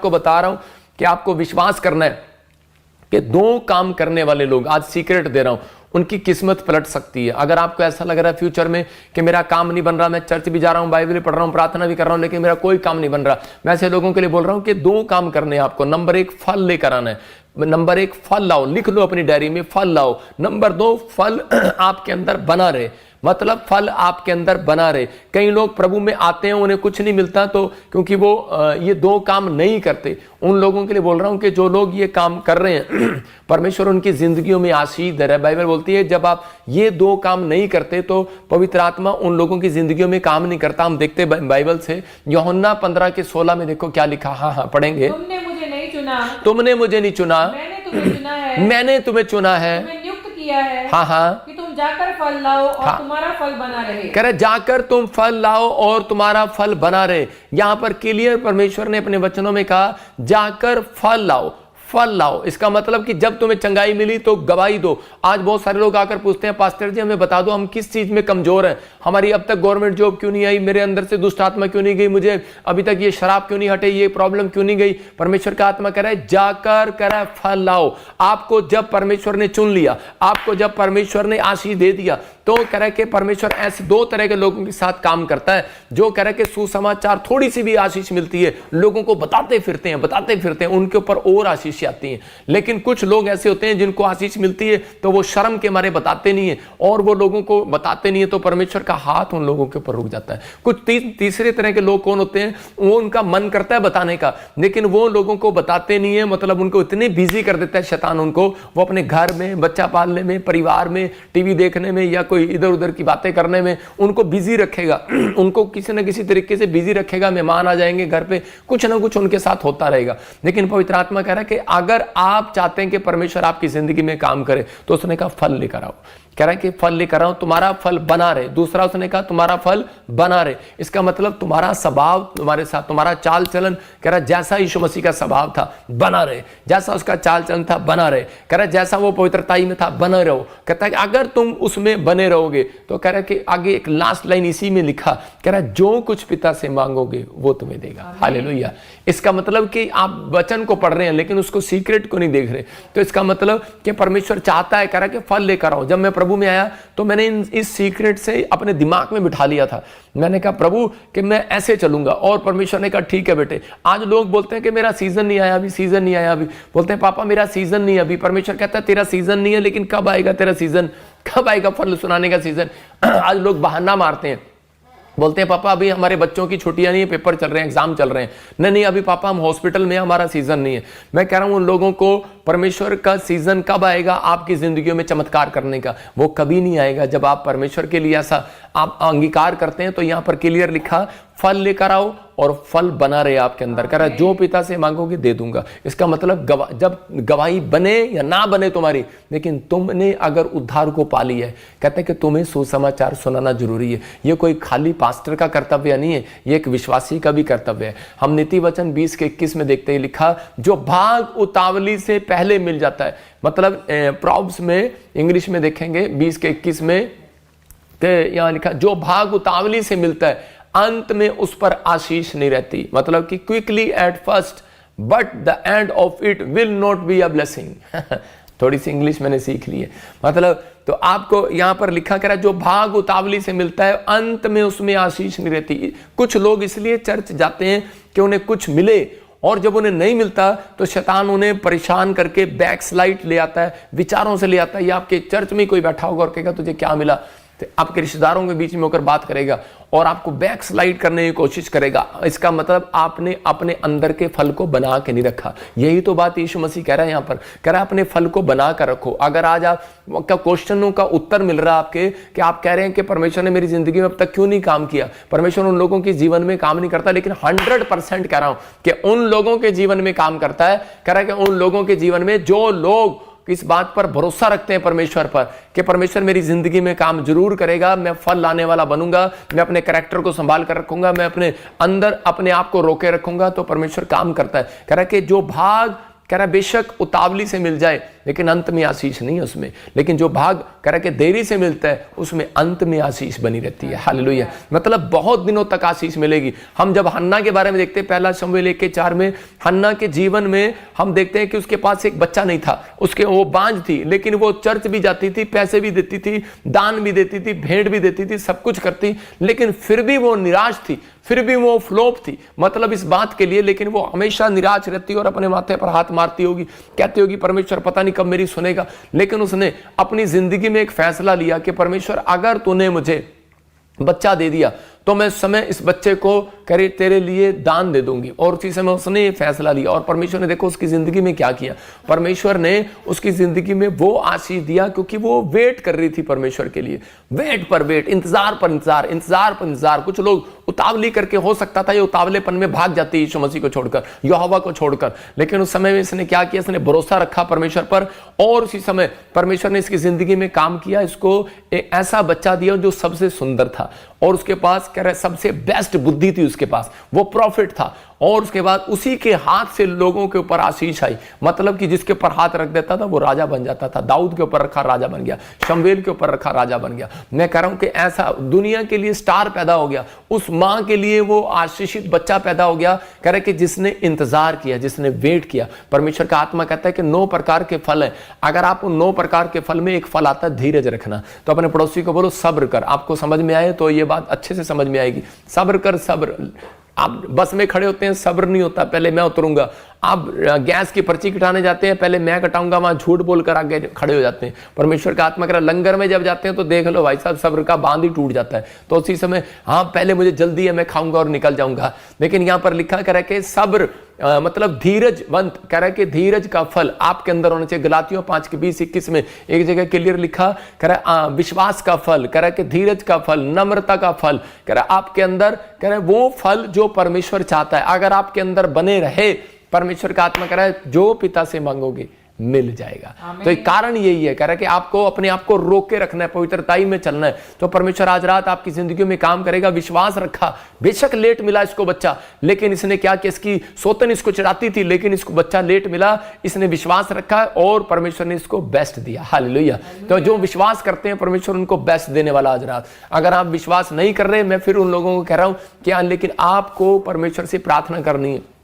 आपको बता रहा हूं कि आपको विश्वास करना है कि दो काम करने वाले लोग, आज सीक्रेट दे रहा हूं, उनकी किस्मत पलट सकती है। अगर आपको ऐसा लग रहा है फ्यूचर में कि मेरा काम नहीं बन रहा, मैं चर्च भी जा रहा हूं, बाइबल भी पढ़ रहा हूं, प्रार्थना भी कर रहा हूं, लेकिन मेरा कोई काम नहीं बन रहा, मैं ऐसे लोगों के लिए बोल रहा हूं कि दो काम करने हैं आपको। नंबर एक, फल लेकर आना है। नंबर एक, फल लाओ, लिख लो अपनी डायरी में, फल लाओ। नंबर दो, फल आपके अंदर बना रहे, मतलब फल आपके अंदर बना रहे। कई लोग प्रभु में आते हैं, उन्हें कुछ नहीं मिलता, तो क्योंकि वो ये दो काम नहीं करते। उन लोगों के लिए बोल रहा हूं कि जो लोग ये काम कर रहे हैं परमेश्वर उनकी जिंदगियों में आशीष दे रहा है। बाइबल बोलती है जब आप ये दो काम नहीं करते तो पवित्र आत्मा उन लोगों की जिंदगियों में काम नहीं करता। हम देखते बाइबल से यूहन्ना 15:16 में देखो क्या लिखा। हाँ, पढ़ेंगे। तुमने मुझे नहीं चुना, तुमने मुझे नहीं चुना, मैंने तुम्हें चुना है, मैंने तुम्हें चुना है, तुम्हें नियुक्त किया है, हाँ, कि तुम जाकर फल लाओ और तुम्हारा फल बना रहे। कह रहे जाकर तुम फल लाओ और तुम्हारा फल बना रहे। यहां पर क्लियर परमेश्वर ने अपने वचनों में कहा जाकर फल लाओ, फल लाओ। इसका मतलब कि जब तुम्हें चंगाई मिली तो गवाही दो। आज बहुत सारे लोग आकर पूछते हैं पास्टर जी हमें बता दो हम किस चीज में कमजोर हैं, हमारी अब तक गवर्नमेंट जॉब क्यों नहीं आई, मेरे अंदर से दुष्ट आत्मा क्यों नहीं गई, मुझे अभी तक ये शराब क्यों नहीं हटे, ये प्रॉब्लम क्यों नहीं गई। परमेश्वर का आत्मा कह रहा है जाकर कह रहा है फल लाओ। आपको जब परमेश्वर ने चुन लिया, आपको जब परमेश्वर ने आशीष दे दिया, तो कह रहा है कि परमेश्वर ऐसे दो तरह के लोगों के साथ काम करता है। जो कह रहा है कि सुसमाचार, थोड़ी सी भी आशीष मिलती है, लोगों को बताते फिरते हैं, उनके ऊपर और आशीष आती है। लेकिन कुछ लोग ऐसे होते हैं जिनको आशीष मिलती है तो वो शर्म के मारे बताते नहीं है, और वो लोगों को बताते नहीं है तो परमेश्वर का हाथ उन लोगों के ऊपर रुक जाता है। कुछ तीसरे तरह के लोग कौन होते हैं, वो उनका मन करता है बताने का, लेकिन वो लोगों को बताते नहीं है। मतलब उनको इतने बिजी कर देता है शैतान उनको, वो अपने घर में, बच्चा पालने में, परिवार में, टीवी देखने में, या कोई इधर उधर की बातें करने में उनको बिजी रखेगा। उनको किसी न किसी तरीके से बिजी रखेगा। मेहमान आ जाएंगे घर पे, कुछ ना कुछ उनके साथ होता रहेगा। लेकिन पवित्र आत्मा कह रहा है कि अगर आप चाहते हैं कि परमेश्वर आपकी जिंदगी में काम करे तो उसने कहा फल लेकर आओ। कह रहा है कि फल लेकर आओ, तुम्हारा फल बना रहे। दूसरा उसने कहा तुम्हारा फल बना रहे। इसका मतलब तुम्हारा स्वभाव तुम्हारे साथ, तुम्हारा चाल चलन, कह रहा जैसा यीशु मसीह का स्वभाव था बना रहे, जैसा उसका चाल चलन था बना रहे। कह रहा जैसा वो पवित्रताई में था बने रहो। कहता है कि अगर तुम उसमें बने रहोगे तो कह रहा है कि आगे एक लास्ट लाइन इसी में लिखा, कह रहा जो कुछ पिता से मांगोगे वो तुम्हें देगा। हालेलुया। इसका मतलब कि आप वचन को पढ़ रहे हैं लेकिन उसको सीक्रेट को नहीं देख रहे, तो इसका मतलब कि परमेश्वर चाहता है, कह रहा है कि फल लेकर आओ। जब मैं प्रभु में आया तो मैंने इस सीक्रेट से अपने दिमाग में बिठा लिया था। मैंने कहा प्रभु कि मैं ऐसे चलूंगा, और परमेश्वर ने कहा ठीक है बेटे। आज लोग बोलते हैं कि मेरा सीजन नहीं आया अभी, सीजन नहीं आया अभी, बोलते हैं पापा मेरा सीजन नहीं है अभी। परमेश्वर कहता है तेरा सीजन नहीं है, लेकिन कब आएगा तेरा सीजन, कब आएगा फल सुनाने का सीजन। आज लोग बहाना मारते हैं, बोलते हैं पापा अभी हमारे बच्चों की छुट्टियां नहीं है, पेपर चल रहे हैं, एग्जाम चल रहे हैं, नहीं अभी पापा हम हॉस्पिटल में हैं, हमारा सीजन नहीं है। मैं कह रहा हूं उन लोगों को परमेश्वर का सीजन कब आएगा आपकी जिंदगियों में चमत्कार करने का, वो कभी नहीं आएगा जब आप परमेश्वर के लिए ऐसा आप अंगीकार करते हैं। तो यहां पर क्लियर लिखा फल लेकर आओ और फल बना रहे आपके अंदर। कह रहा जो पिता से मांगोगे दे दूंगा। इसका मतलब जब गवाही बने या ना बने तुम्हारी, लेकिन तुमने अगर उद्धार को पा लिया है, कहते हैं कि तुम्हें सुसमाचार सुनाना जरूरी है। ये कोई खाली पास्टर का कर्तव्य नहीं है, ये एक विश्वासी का भी कर्तव्य है। हम नीति वचन 20:21 में देखते ही लिखा जो भाग उतावली से पहले मिल जाता है। मतलब प्रॉब्स में इंग्लिश में देखेंगे 20:21 में यहां लिखा जो भाग उतावली से मिलता है अंत में उस पर आशीष नहीं रहती। मतलब कि quickly at first but the end of it will not be a blessing. थोड़ी सी इंग्लिश मैंने सीख ली है। मतलब तो आपको यहां पर लिखा करा जो भाग उतावली से मिलता है अंत में उसमें आशीष नहीं रहती। कुछ लोग इसलिए चर्च जाते हैं कि उन्हें कुछ मिले, और जब उन्हें नहीं मिलता तो शैतान उन्हें परेशान करके बैकस्लाइड ले आता है, विचारों से ले आता है। या आपके चर्च में कोई बैठा होगा और कहेगा तुझे क्या मिला, तो आपके रिश्तेदारों के बीच में होकर बात करेगा और आपको बैक स्लाइड करने की कोशिश करेगा। इसका मतलब आपने अपने अंदर के फल को बना के नहीं रखा। यही तो बात यीशु मसीह कह रहा है यहाँ पर, कह रहा है अपने फल को बना कर रखो। अगर आज आपका क्वेश्चनों का उत्तर मिल रहा है आपके कि आप कह रहे हैं कि परमेश्वर ने मेरी जिंदगी में अब तक क्यों नहीं काम किया, परमेश्वर उन लोगों के जीवन में काम नहीं करता, लेकिन 100% कह रहा हूं कि उन लोगों के जीवन में काम करता है। कह रहा है कि उन लोगों के जीवन में जो लोग इस बात पर भरोसा रखते हैं परमेश्वर पर कि परमेश्वर मेरी जिंदगी में काम जरूर करेगा, मैं फल लाने वाला बनूंगा, मैं अपने कैरेक्टर को संभाल कर रखूंगा, मैं अपने अंदर अपने आप को रोके रखूंगा, तो परमेश्वर काम करता है। कह रहा है कि जो भाग कह रहा बेशक उतावली से मिल जाए लेकिन अंत में आशीष नहीं है उसमें, लेकिन जो भाग कह रहा कि देरी से मिलता है उसमें अंत में आशीष बनी रहती है। हालेलुया। मतलब बहुत दिनों तक आशीष मिलेगी। हम जब हन्ना के बारे में देखते हैं, पहला शमूएल 1:4 में, हन्ना के जीवन में हम देखते हैं कि उसके पास एक बच्चा नहीं था, उसके वो बांझ थी, लेकिन वो चर्च भी जाती थी, पैसे भी देती थी, दान भी देती थी, भेंट भी देती थी, सब कुछ करती, लेकिन फिर भी वो निराश थी, फिर भी वो फ्लॉप थी। मतलब इस बात के लिए, लेकिन वो हमेशा निराश रहती और अपने माथे पर हाथ मारती होगी, कहती होगी परमेश्वर पता नहीं कब मेरी सुनेगा। लेकिन उसने अपनी जिंदगी में एक फैसला लिया कि परमेश्वर अगर तूने मुझे बच्चा दे दिया तो मैं समय इस बच्चे को करे तेरे लिए दान दे दूंगी। और उसी समय उसने ये फैसला लिया और परमेश्वर ने देखो उसकी जिंदगी में क्या किया। परमेश्वर ने उसकी जिंदगी में वो आशीष दिया क्योंकि वो वेट कर रही थी परमेश्वर के लिए, वेट पर वेट, इंतजार पर इंतजार, इंतजार पर इंतजार। कुछ लोग उतावली करके, हो सकता था ये उतावलेपन में भाग जाते यीशु मसीह को छोड़कर, यहोवा को छोड़कर, लेकिन उस समय में इसने क्या किया, इसने भरोसा रखा परमेश्वर पर और उसी समय परमेश्वर ने इसकी जिंदगी में काम किया, इसको एक ऐसा बच्चा दिया जो सबसे सुंदर था और उसके पास कह रहे सबसे बेस्ट बुद्धि थी उसके पास, वो प्रॉफिट था। और उसके बाद उसी के हाथ से लोगों के ऊपर आशीष आई, मतलब कि जिसके ऊपर हाथ रख देता था वो राजा बन जाता था। दाऊद के ऊपर रखा राजा बन गया, शमूएल के ऊपर रखा राजा बन गया। मैं कह रहा हूं कि ऐसा दुनिया के लिए स्टार पैदा हो गया, उस मां के लिए वो आशीषित बच्चा पैदा हो गया, कह रहे कि जिसने इंतजार किया, जिसने वेट किया। परमेश्वर का आत्मा कहता है कि 9 प्रकार के फल हैं, अगर आप उन 9 प्रकार के फल में एक फल आता है धीरज रखना, तो अपने पड़ोसी को बोलो सब्र कर। आपको समझ में आए तो ये बात अच्छे से समझ में आएगी। सब्र कर, सब्र। आप बस में खड़े होते हैं, सब्र नहीं होता, पहले मैं उतरूंगा। आप गैस की पर्ची कटाने जाते हैं, पहले मैं कटाऊंगा, वहां झूठ बोलकर आगे खड़े हो जाते हैं। परमेश्वर का आत्मा कह रहा लंगर में जब जाते हैं तो देख लो भाई साहब सब्र का बांध ही टूट जाता है, तो उसी समय हाँ पहले मुझे जल्दी है, मैं खाऊंगा और निकल जाऊंगा। लेकिन यहां पर लिखा कह रहा है कि सब्र मतलब धीरजवंत, कह रहा है कि धीरज का फल आपके अंदर होना चाहिए। गलातियों 5:20-21 में एक जगह क्लियर लिखा, कह रहा है विश्वास का फल, कह रहा है कि धीरज का फल, नम्रता का फल, कह रहा है आपके अंदर, कह रहा है वो फल जो परमेश्वर चाहता है अगर आपके अंदर बने रहे। परमेश्वर का आत्मा कह रहा है जो पिता से मांगोगे मिल जाएगा। तो एक कारण यही है, कह रहा है कि आपको अपने आप को रोक के रखना है, पवित्रताई में चलना है, तो परमेश्वर आज रात आपकी जिंदगी में काम करेगा। विश्वास रखा, बेशक लेट मिला इसको बच्चा, लेकिन इसने क्या कि इसकी सोतन इसको चिढ़ाती थी, लेकिन इसको बच्चा लेट मिला, इसने विश्वास रखा और परमेश्वर ने इसको बेस्ट दिया। हालेलुया। तो जो विश्वास करते हैं परमेश्वर उनको बेस्ट देने वाला आज रात। अगर आप विश्वास नहीं कर रहे, मैं फिर उन लोगों को कह रहा हूं क्या, लेकिन आपको परमेश्वर से प्रार्थना करनी है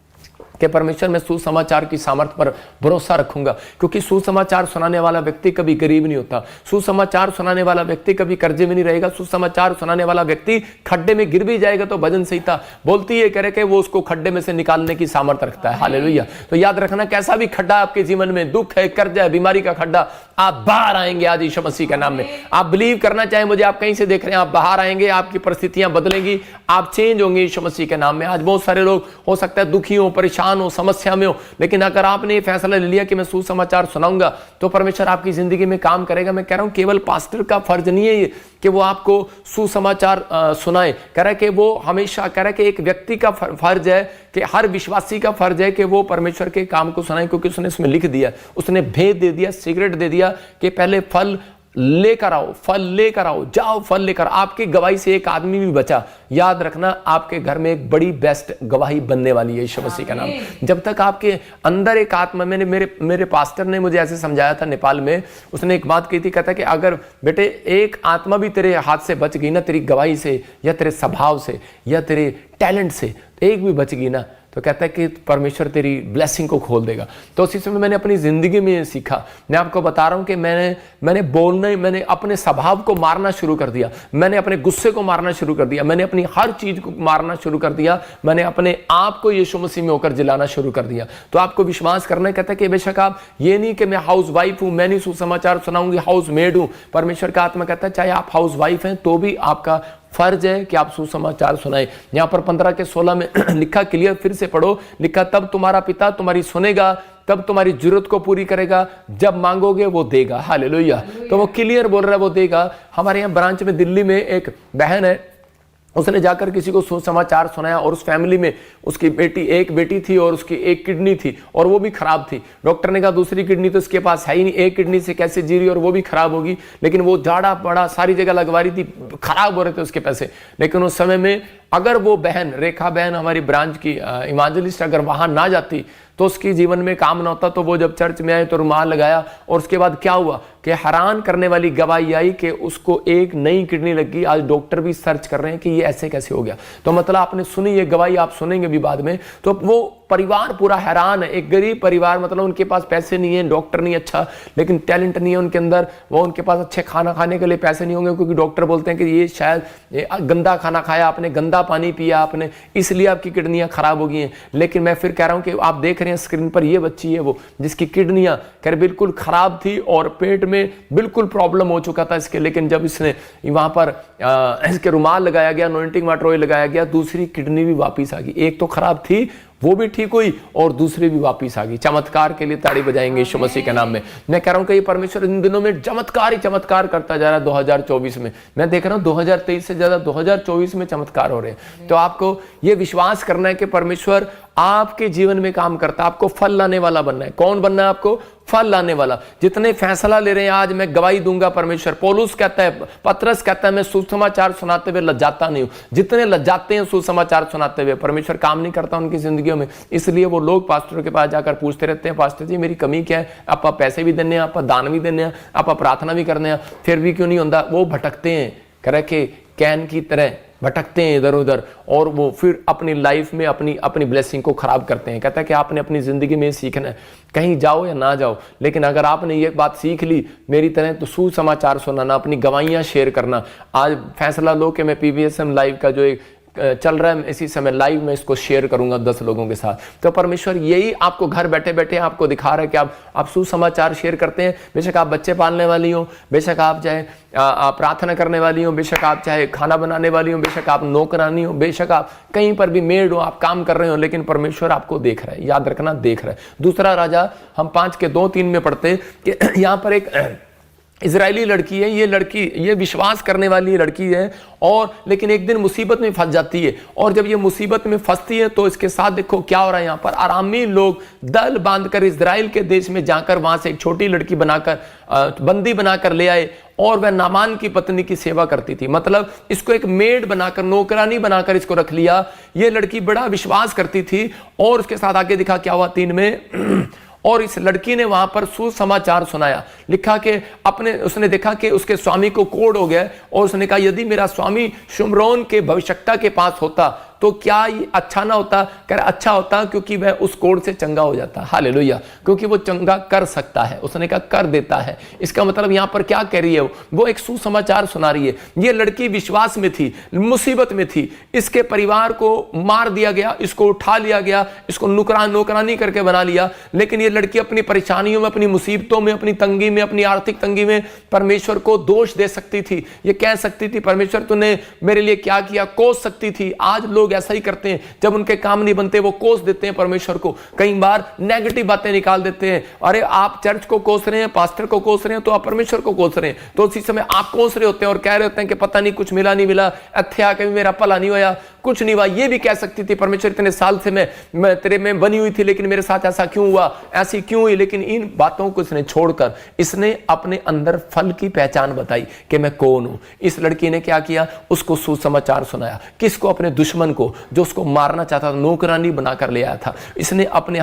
कि परमेश्वर मैं सुसमाचार की सामर्थ्य पर भरोसा रखूंगा, क्योंकि सुसमाचार सुनाने वाला व्यक्ति कभी गरीब नहीं होता, सुसमाचार सुनाने वाला व्यक्ति कभी कर्जे में नहीं रहेगा, सुसमाचार सुनाने वाला व्यक्ति खड्डे में गिर भी जाएगा तो भजन संहिता बोलती है, कह रहे कि वो उसको खड्डे में से निकालने की सामर्थ्य रखता है। हालेलुया। तो याद रखना, कैसा भी खड्डा आपके जीवन में, दुख है, कर्ज है, बीमारी का खड्डा, आप बाहर आएंगे आज यीशु मसीह के नाम में। आप बिलीव करना चाहे मुझे, आप कहीं से देख रहे हैं, आप बाहर आएंगे, आपकी परिस्थितियां बदलेंगी, आप चेंज होंगे यीशु मसीह के नाम में। आज बहुत सारे लोग हो सकता है दुखी हो, परेशान हो, समस्या में हो, लेकिन अगर आपने ये फैसला ले लिया कि मैं सुसमाचार सुनाऊंगा तो परमेश्वर आपकी जिंदगी में काम करेगा। मैं कह रहा हूं केवल पास्टर का फर्ज नहीं है ये कि वो आपको सुसमाचार सुनाए, कह रहा है कि वो हमेशा, कह रहा है कि एक व्यक्ति का फर्ज है, कि हर विश्वासी का फर्ज है कि वो परमेश्वर के काम को सुनाए, क्योंकि उसने इसमें लिख दिया, उसने भेद दे दिया, सीक्रेट दे दिया कि पहले फल लेकर आओ, फल लेकर आओ, जाओ फल लेकर। आपकी गवाही से एक आदमी भी बचा, याद रखना आपके घर में एक बड़ी बेस्ट गवाही बनने वाली है यीशु मसीह का नाम। जब तक आपके अंदर एक आत्मा, मेरे पास्टर ने मुझे ऐसे समझाया था नेपाल में, उसने एक बात कही थी, कहता कि अगर बेटे एक आत्मा भी तेरे हाथ से बच गई ना, तेरी गवाही से या तेरे स्वभाव से या तेरे टैलेंट से एक भी बच गई ना, तो कहता है कि परमेश्वर तेरी ब्लेसिंग को खोल देगा। तो उसी समय मैंने अपनी जिंदगी में सीखा। मैं आपको बता रहा हूं कि मैंने बोलना ही, मैंने अपने स्वभाव को मारना शुरू कर दिया, मैंने अपने गुस्से को मारना शुरू कर दिया, मैंने अपनी हर चीज को मारना शुरू कर दिया, मैंने अपने आप को यीशु मसीह में होकर जिलाना शुरू कर दिया। तो आपको विश्वास करना है, कहता है कि बेशक आप ये नहीं कि मैं हाउस वाइफ हूं, मैं नहीं सुसमाचार सुनाऊंगी, हाउस मेड हूं। परमेश्वर का आत्मा कहता है चाहे आप हाउस वाइफ हैं तो भी आपका फर्ज है कि आप सुसमाचार सुनाएं। यहां पर 15:16 में लिखा, क्लियर फिर से पढ़ो, लिखा तब तुम्हारा पिता तुम्हारी सुनेगा, तब तुम्हारी जरूरत को पूरी करेगा, जब मांगोगे वो देगा। हालेलुया। तो वो क्लियर बोल रहा है, वो देगा। हमारे यहाँ ब्रांच में दिल्ली में एक बहन है, उसने जाकर किसी को सुसमाचार सुनाया और उस फैमिली में उसकी एक बेटी थी और उसकी एक किडनी थी और वो भी खराब थी। डॉक्टर ने कहा दूसरी किडनी तो इसके पास है ही नहीं, एक किडनी से कैसे जी रही और वो भी खराब होगी। लेकिन वो झाड़ा पड़ा सारी जगह लगवा रही थी, खराब हो रहे थे उसके पैसे। लेकिन उस समय में अगर वो बहन, रेखा बहन हमारी ब्रांच की इवांजलिस्ट, अगर वहां ना जाती तो उसकी जीवन में काम ना होता। तो वो जब चर्च में आए तो रुमाल लगाया, और उसके बाद क्या हुआ कि हैरान करने वाली गवाही आई कि उसको एक नई किडनी लगी। आज डॉक्टर भी सर्च कर रहे हैं कि ये ऐसे कैसे हो गया। तो मतलब आपने सुनी ये गवाही, आप सुनेंगे भी बाद में। तो वो परिवार पूरा हैरान है, एक गरीब परिवार, मतलब उनके पास पैसे नहीं है, डॉक्टर नहीं अच्छा, लेकिन टैलेंट नहीं है उनके अंदर, वो उनके पास अच्छे खाना खाने के लिए पैसे नहीं होंगे, क्योंकि डॉक्टर बोलते हैं कि ये शायद गंदा खाना खाया आपने, गंदा पानी पिया आपने, इसलिए आपकी किडनियां खराब हो गई हैं। लेकिन मैं फिर कह रहा हूं कि आप देख रहे हैं स्क्रीन पर, ये बच्ची है वो जिसकी किडनियां कह रहे बिल्कुल खराब थी और पेट में बिल्कुल प्रॉब्लम हो चुका था इसके। लेकिन जब इसने वहां पर इसके रुमाल लगाया गया, अनॉइंटिंग वाटर ऑयल लगाया गया, दूसरी किडनी भी वापिस आ गई। एक तो खराब थी वो भी ठीक हुई और दूसरी भी वापिस आ गई। चमत्कार के लिए ताड़ी बजाएंगे यीशु मसीह के नाम में। मैं कह रहा हूं कि ये परमेश्वर इन दिनों में चमत्कार ही चमत्कार करता जा रहा है। 2024 में मैं देख रहा हूं 2023 से ज्यादा 2024 में चमत्कार हो रहे हैं। तो आपको ये विश्वास करना है कि परमेश्वर आपके जीवन में काम करता है। आपको फल लाने वाला बनना है। कौन बनना है आपको? फल लाने वाला। जितने फैसला ले रहे हैं, आज मैं गवाही दूंगा परमेश्वर। पौलुस कहता है, पतरस कहता है, मैं सुसमाचार सुनाते हुए लज्जाता नहीं हूं। जितने लज्जाते हैं सुसमाचार सुनाते हुए, परमेश्वर काम नहीं करता उनकी जिंदगियों में। इसलिए वो लोग पास्टरों के पास जाकर पूछते रहते हैं, पास्टर जी मेरी कमी क्या है? आप पैसे भी देने, आप दान भी देने, आप प्रार्थना भी करने, फिर भी क्यों नहीं होता? वो भटकते हैं, कह के कैन की तरह भटकते हैं इधर उधर, और वो फिर अपनी लाइफ में अपनी ब्लेसिंग को खराब करते हैं। कहता है कि आपने अपनी जिंदगी में सीखना है, कहीं जाओ या ना जाओ, लेकिन अगर आपने ये बात सीख ली मेरी तरह, तो सुसमाचार सुनाना, अपनी गवाहियां शेयर करना। आज फैसला लो कि मैं PVSM लाइव का जो एक चल रहा है, इसी समय लाइव में इसको शेयर करूंगा 10 लोगों के साथ। तो परमेश्वर यही आपको घर बैठे बैठे आपको दिखा रहा है कि आप सुसमाचार शेयर करते हैं। बेशक आप बच्चे पालने वाली हो, बेशक आप चाहे प्रार्थना करने वाली हो, बेशक आप चाहे खाना बनाने वाली हो, बेशक आप नौकरानी हो, बेशक आप कहीं पर भी मेड हो, आप काम कर रहे हो, लेकिन परमेश्वर आपको देख रहा है। याद रखना, देख रहा है। दूसरा राजा हम 5 के 2-3 में पढ़ते कि यहाँ पर एक इजरायली लड़की है। ये लड़की, ये विश्वास करने वाली लड़की है, और लेकिन एक दिन मुसीबत में फंस जाती है। और जब ये मुसीबत में फंसती है तो इसके साथ देखो क्या हो रहा है। यहाँ पर आरामी लोग दल बांधकर इजराइल के देश में जाकर वहां से एक छोटी लड़की बनाकर बंदी बनाकर ले आए, और वह नामान की पत्नी की सेवा करती थी। मतलब इसको एक मेड बनाकर, नौकरानी बनाकर इसको रख लिया। ये लड़की बड़ा विश्वास करती थी। और उसके साथ आगे दिखा क्या हुआ 3 में और इस लड़की ने वहां पर सुसमाचार सुनाया। लिखा कि उसने देखा कि उसके स्वामी को कोढ़ हो गया, और उसने कहा यदि मेरा स्वामी शुम्रोन के भविष्यवक्ता के पास होता तो क्या ये अच्छा ना होता? कह रहा अच्छा होता, क्योंकि वह उस कोढ़ से चंगा हो जाता। हालेलुया। क्योंकि वो चंगा कर सकता है। उसने कहा कर देता है। इसका मतलब यहां पर क्या कह रही है? वो एक सुसमाचार सुना रही है। ये लड़की विश्वास में थी, मुसीबत में थी, इसके परिवार को मार दिया गया, इसको उठा लिया गया, इसको नौकरानी करके बना लिया। लेकिन ये लड़की अपनी परेशानियों में, अपनी मुसीबतों में, अपनी तंगी में, अपनी आर्थिक तंगी में परमेश्वर को दोष दे सकती थी। ये कह सकती थी परमेश्वर तूने मेरे लिए क्या किया, कोस सकती थी। आज लोग ऐसा ही करते हैं, जब उनके काम नहीं बनते वो कोस देते हैं परमेश्वर को। कई बार नेगेटिव बातें निकाल देते हैं। अरे आप चर्च को कोस रहे हैं, पास्टर को कोस रहे हैं, तो आप परमेश्वर को कोस रहे हैं। तो उसी समय आप कोस रहे होते हैं और कह रहे होते हैं कि पता नहीं कुछ मिला नहीं मिला, अथ्या कभी मेरा भला नहीं होया, कुछ नहीं हुआ। ये भी कह सकती थी परमेश्वर इतने साल से मैं तेरे में बनी हुई थी, लेकिन मेरे साथ ऐसा क्यों हुआ, ऐसी क्यों हुई। लेकिन इन बातों को इसने छोड़कर इसने अपने अंदर फल की पहचान बताई कि मैं कौन हूं। इस लड़की ने क्या किया? उसको सुसमाचार सुनाया। किसको? अपने दुश्मन को, जो उसको मारना चाहता था, नौकरानी बनाकर ले आया था। इसने अपने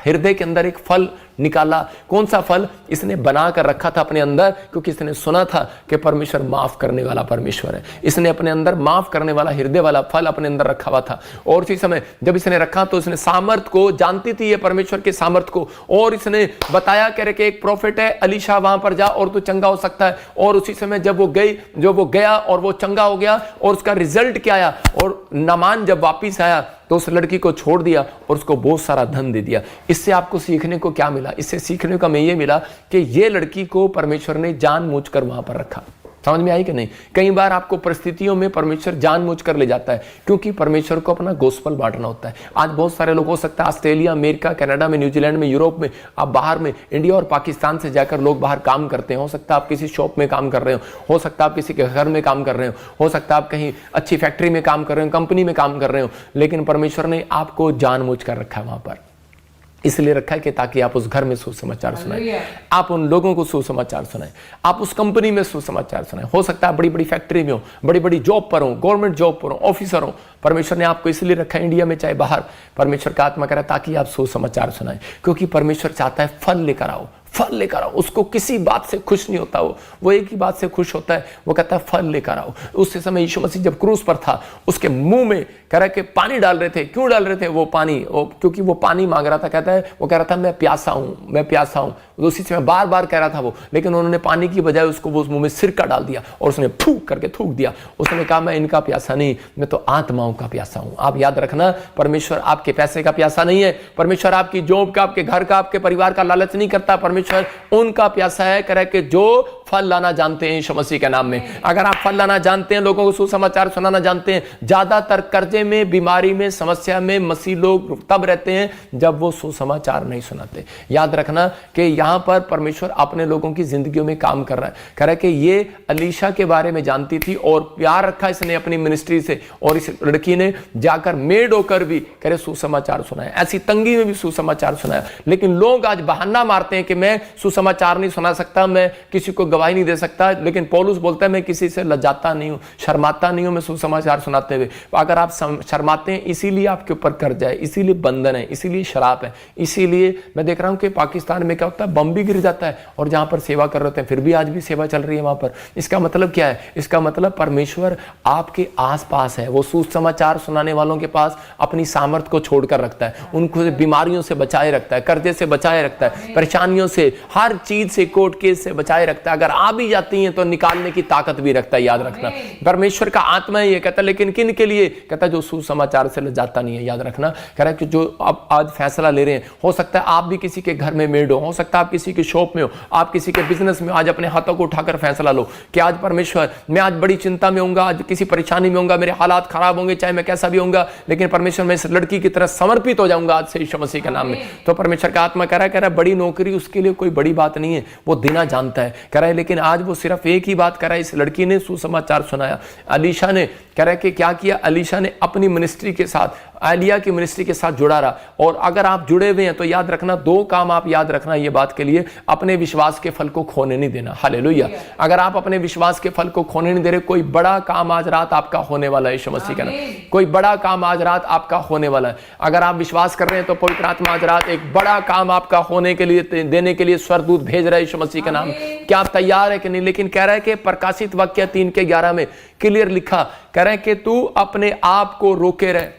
हृदय के अंदर एक फल निकाला। कौन सा फल? इसने बनाकर रखा था अपने अंदर, क्योंकि इसने सुना था कि परमेश्वर माफ करने वाला परमेश्वर है। इसने अपने अंदर माफ करने वाला हृदय वाला फल अपने अंदर रखा हुआ था। और उसी समय जब इसने रखा तो इसने सामर्थ को, जानती थी ये परमेश्वर के सामर्थ को, और इसने बताया कह रहे कि एक प्रॉफिट है अलीशा, वहां पर जा और तू चंगा हो सकता है। और उसी समय जब वो गया और वो चंगा हो गया, और उसका रिजल्ट क्या आया? और नामान जब वापिस आया तो उस लड़की को छोड़ दिया और उसको बहुत सारा धन दे दिया। इससे आपको सीखने को क्या मिला? इससे सीखने को हमें यह मिला कि ये लड़की को परमेश्वर ने जानबूझकर वहां पर रखा। समझ में आई कि नहीं? कई बार आपको परिस्थितियों में परमेश्वर जानबूझकर ले जाता है, क्योंकि परमेश्वर को अपना गोस्पल बांटना होता है। आज बहुत सारे लोग, हो सकता है ऑस्ट्रेलिया, अमेरिका, कनाडा में, न्यूजीलैंड में, यूरोप में, आप बाहर में, इंडिया और पाकिस्तान से जाकर लोग बाहर काम करते हैं। हो सकता है आप किसी शॉप में काम कर रहे हो सकता है आप किसी के घर में काम कर रहे हो सकता है आप कहीं अच्छी फैक्ट्री में काम कर रहे हो, कंपनी में काम कर रहे हो, लेकिन परमेश्वर ने आपको जानबूझकर रखा है वहां पर। इसलिए रखा है कि ताकि आप उस घर में सुसमाचार सुनाएं, आप उन लोगों को सुसमाचार सुनाएं, आप उस कंपनी में सुसमाचार सुनाएं। हो सकता है बड़ी बड़ी फैक्ट्री में हो, बड़ी बड़ी जॉब पर हो, गवर्नमेंट जॉब पर हो, ऑफिसर हो, परमेश्वर ने आपको इसलिए रखा है इंडिया में चाहे बाहर। परमेश्वर का आत्मा कह रहा है ताकि आप सुसमाचार सुनाएं, क्योंकि परमेश्वर चाहता है फल लेकर आओ, फल लेकर आओ। उसको किसी बात से खुश नहीं होता, वो एक ही बात से खुश होता है, वो कहता है फल लेकर आओ। उस समय यीशु मसीह जब क्रूस पर था, उसके मुंह में कह रहा है कि पानी डाल रहे थे। क्यों डाल रहे थे वो पानी? क्योंकि वो पानी मांग रहा था। कहता है, वो कह रहा था मैं प्यासा हूं, मैं प्यासा हूं। उसी समय बार बार कह रहा था वो, लेकिन उन्होंने पानी की बजाय उसको वो मुंह में सिरका डाल दिया और उसने फूंक करके थूक दिया। उसने कहा मैं इनका प्यासा नहीं, मैं तो आत्माओं का प्यासा हूं। आप याद रखना, परमेश्वर आपके पैसे का प्यासा नहीं है, परमेश्वर आपकी जॉब का, आपके घर का, आपके परिवार का लालच नहीं करता। परमेश्वर उनका प्यासा है, कह रहा है कि जो फल लाना जानते हैं यीशु मसीह के नाम में। अगर आप फल लाना जानते हैं, लोगों को सुसमाचार सुनाना जानते हैं। ज्यादातर कर्जे में, बीमारी में, समस्या में मसीह लोग तब रहते हैं जब वो सुसमाचार नहीं सुनाते। याद रखना कि यहां पर परमेश्वर अपने लोगों की जिंदगियों में काम कर रहा है। कह रहा है कि ये अलीशा के बारे में जानती थी और प्यार रखा इसने अपनी मिनिस्ट्री से, और इस लड़की ने जाकर मेड होकर भी कह रहे सुसमाचार सुनाया, ऐसी तंगी में भी सुसमाचार सुनाया। लेकिन लोग आज बहाना मारते हैं कि मैं सुसमाचार नहीं सुना सकता, मैं किसी को गवाही नहीं दे सकता। लेकिन पौलुस बोलता है मैं किसी से लजाता नहीं हूं, शर्माता नहीं हूं मैं सुसमाचार सुनाते हुए। अगर आप शर्माते हैं, इसीलिए आपके ऊपर कर्जा है, इसीलिए बंधन है, इसीलिए शराब है। इसीलिए मैं देख रहा हूं कि पाकिस्तान में क्या होता है, बम भी गिर जाता है और जहां पर सेवा कर रहे थे फिर भी आज भी सेवा चल रही है वहां पर। इसका मतलब क्या है? इसका मतलब परमेश्वर आपके आसपास है। वो सुसमाचार सुनाने वालों के पास अपनी सामर्थ को छोड़कर रखता है, उनको बीमारियों से बचाए रखता है, कर्जे से बचाए रखता है, परेशानियों से, हर चीज से, कोर्ट केस से बचाए रखता है। अगर आ भी जाती हैं तो निकालने की ताकत भी रखता है। याद रखना, परमेश्वर का आत्मा ये कहता है। लेकिन किन के लिए कहता है? जो सुसमाचार से लजाता नहीं है। याद रखना, कह रहा है कि जो अब आज फैसला ले रहे हैं, हो सकता है आप भी किसी के घर में मेड हो सकता है आप किसी की शॉप में हो, आप किसी के बिजनेस में, आज अपने हाथों को उठाकर फैसला लो कि आज परमेश्वर, मैं आज बड़ी चिंता में होऊंगा, आज किसी परेशानी में होऊंगा, मेरे हालात खराब होंगे, चाहे मैं कैसा भी होऊंगा, लेकिन परमेश्वर मैं इस लड़की की तरह समर्पित हो जाऊंगा आज से यीशु मसीह के नाम में। तो परमेश्वर का आत्मा कह रहा है बड़ी नौकरी उसके लिए कोई बड़ी बात नहीं है, वो देना जानता है। कह रहा है लेकिन आज वो सिर्फ एक ही बात कर रहा है। इस लड़की ने सुसमाचार सुनाया। अलीशा ने कह रहा है कि क्या किया? अलीशा ने अपनी मिनिस्ट्री के साथ, एलिया की मिनिस्ट्री के साथ जुड़ा रहा। और अगर आप जुड़े हुए हैं तो याद रखना, दो काम आप याद रखना ये बात के लिए, अपने विश्वास के फल को खोने नहीं देना। हालेलुया। अगर आप अपने विश्वास के फल को खोने नहीं दे रहे, कोई बड़ा काम आज रात आपका होने वाला है यीशु मसीह का नाम। कोई बड़ा काम आज रात आपका होने वाला है। अगर आप विश्वास कर रहे हैं तो पवित्र आत्मा आज रात एक बड़ा काम आपका होने के लिए, देने के लिए स्वर्गदूत भेज रहा है यीशु मसीह का नाम। क्या आप तैयार है कि नहीं? लेकिन कह रहा है कि प्रकाशित वाक्य 3:11 में क्लियर लिखा, कह रहा है कि तू अपने आप को रोके रहे।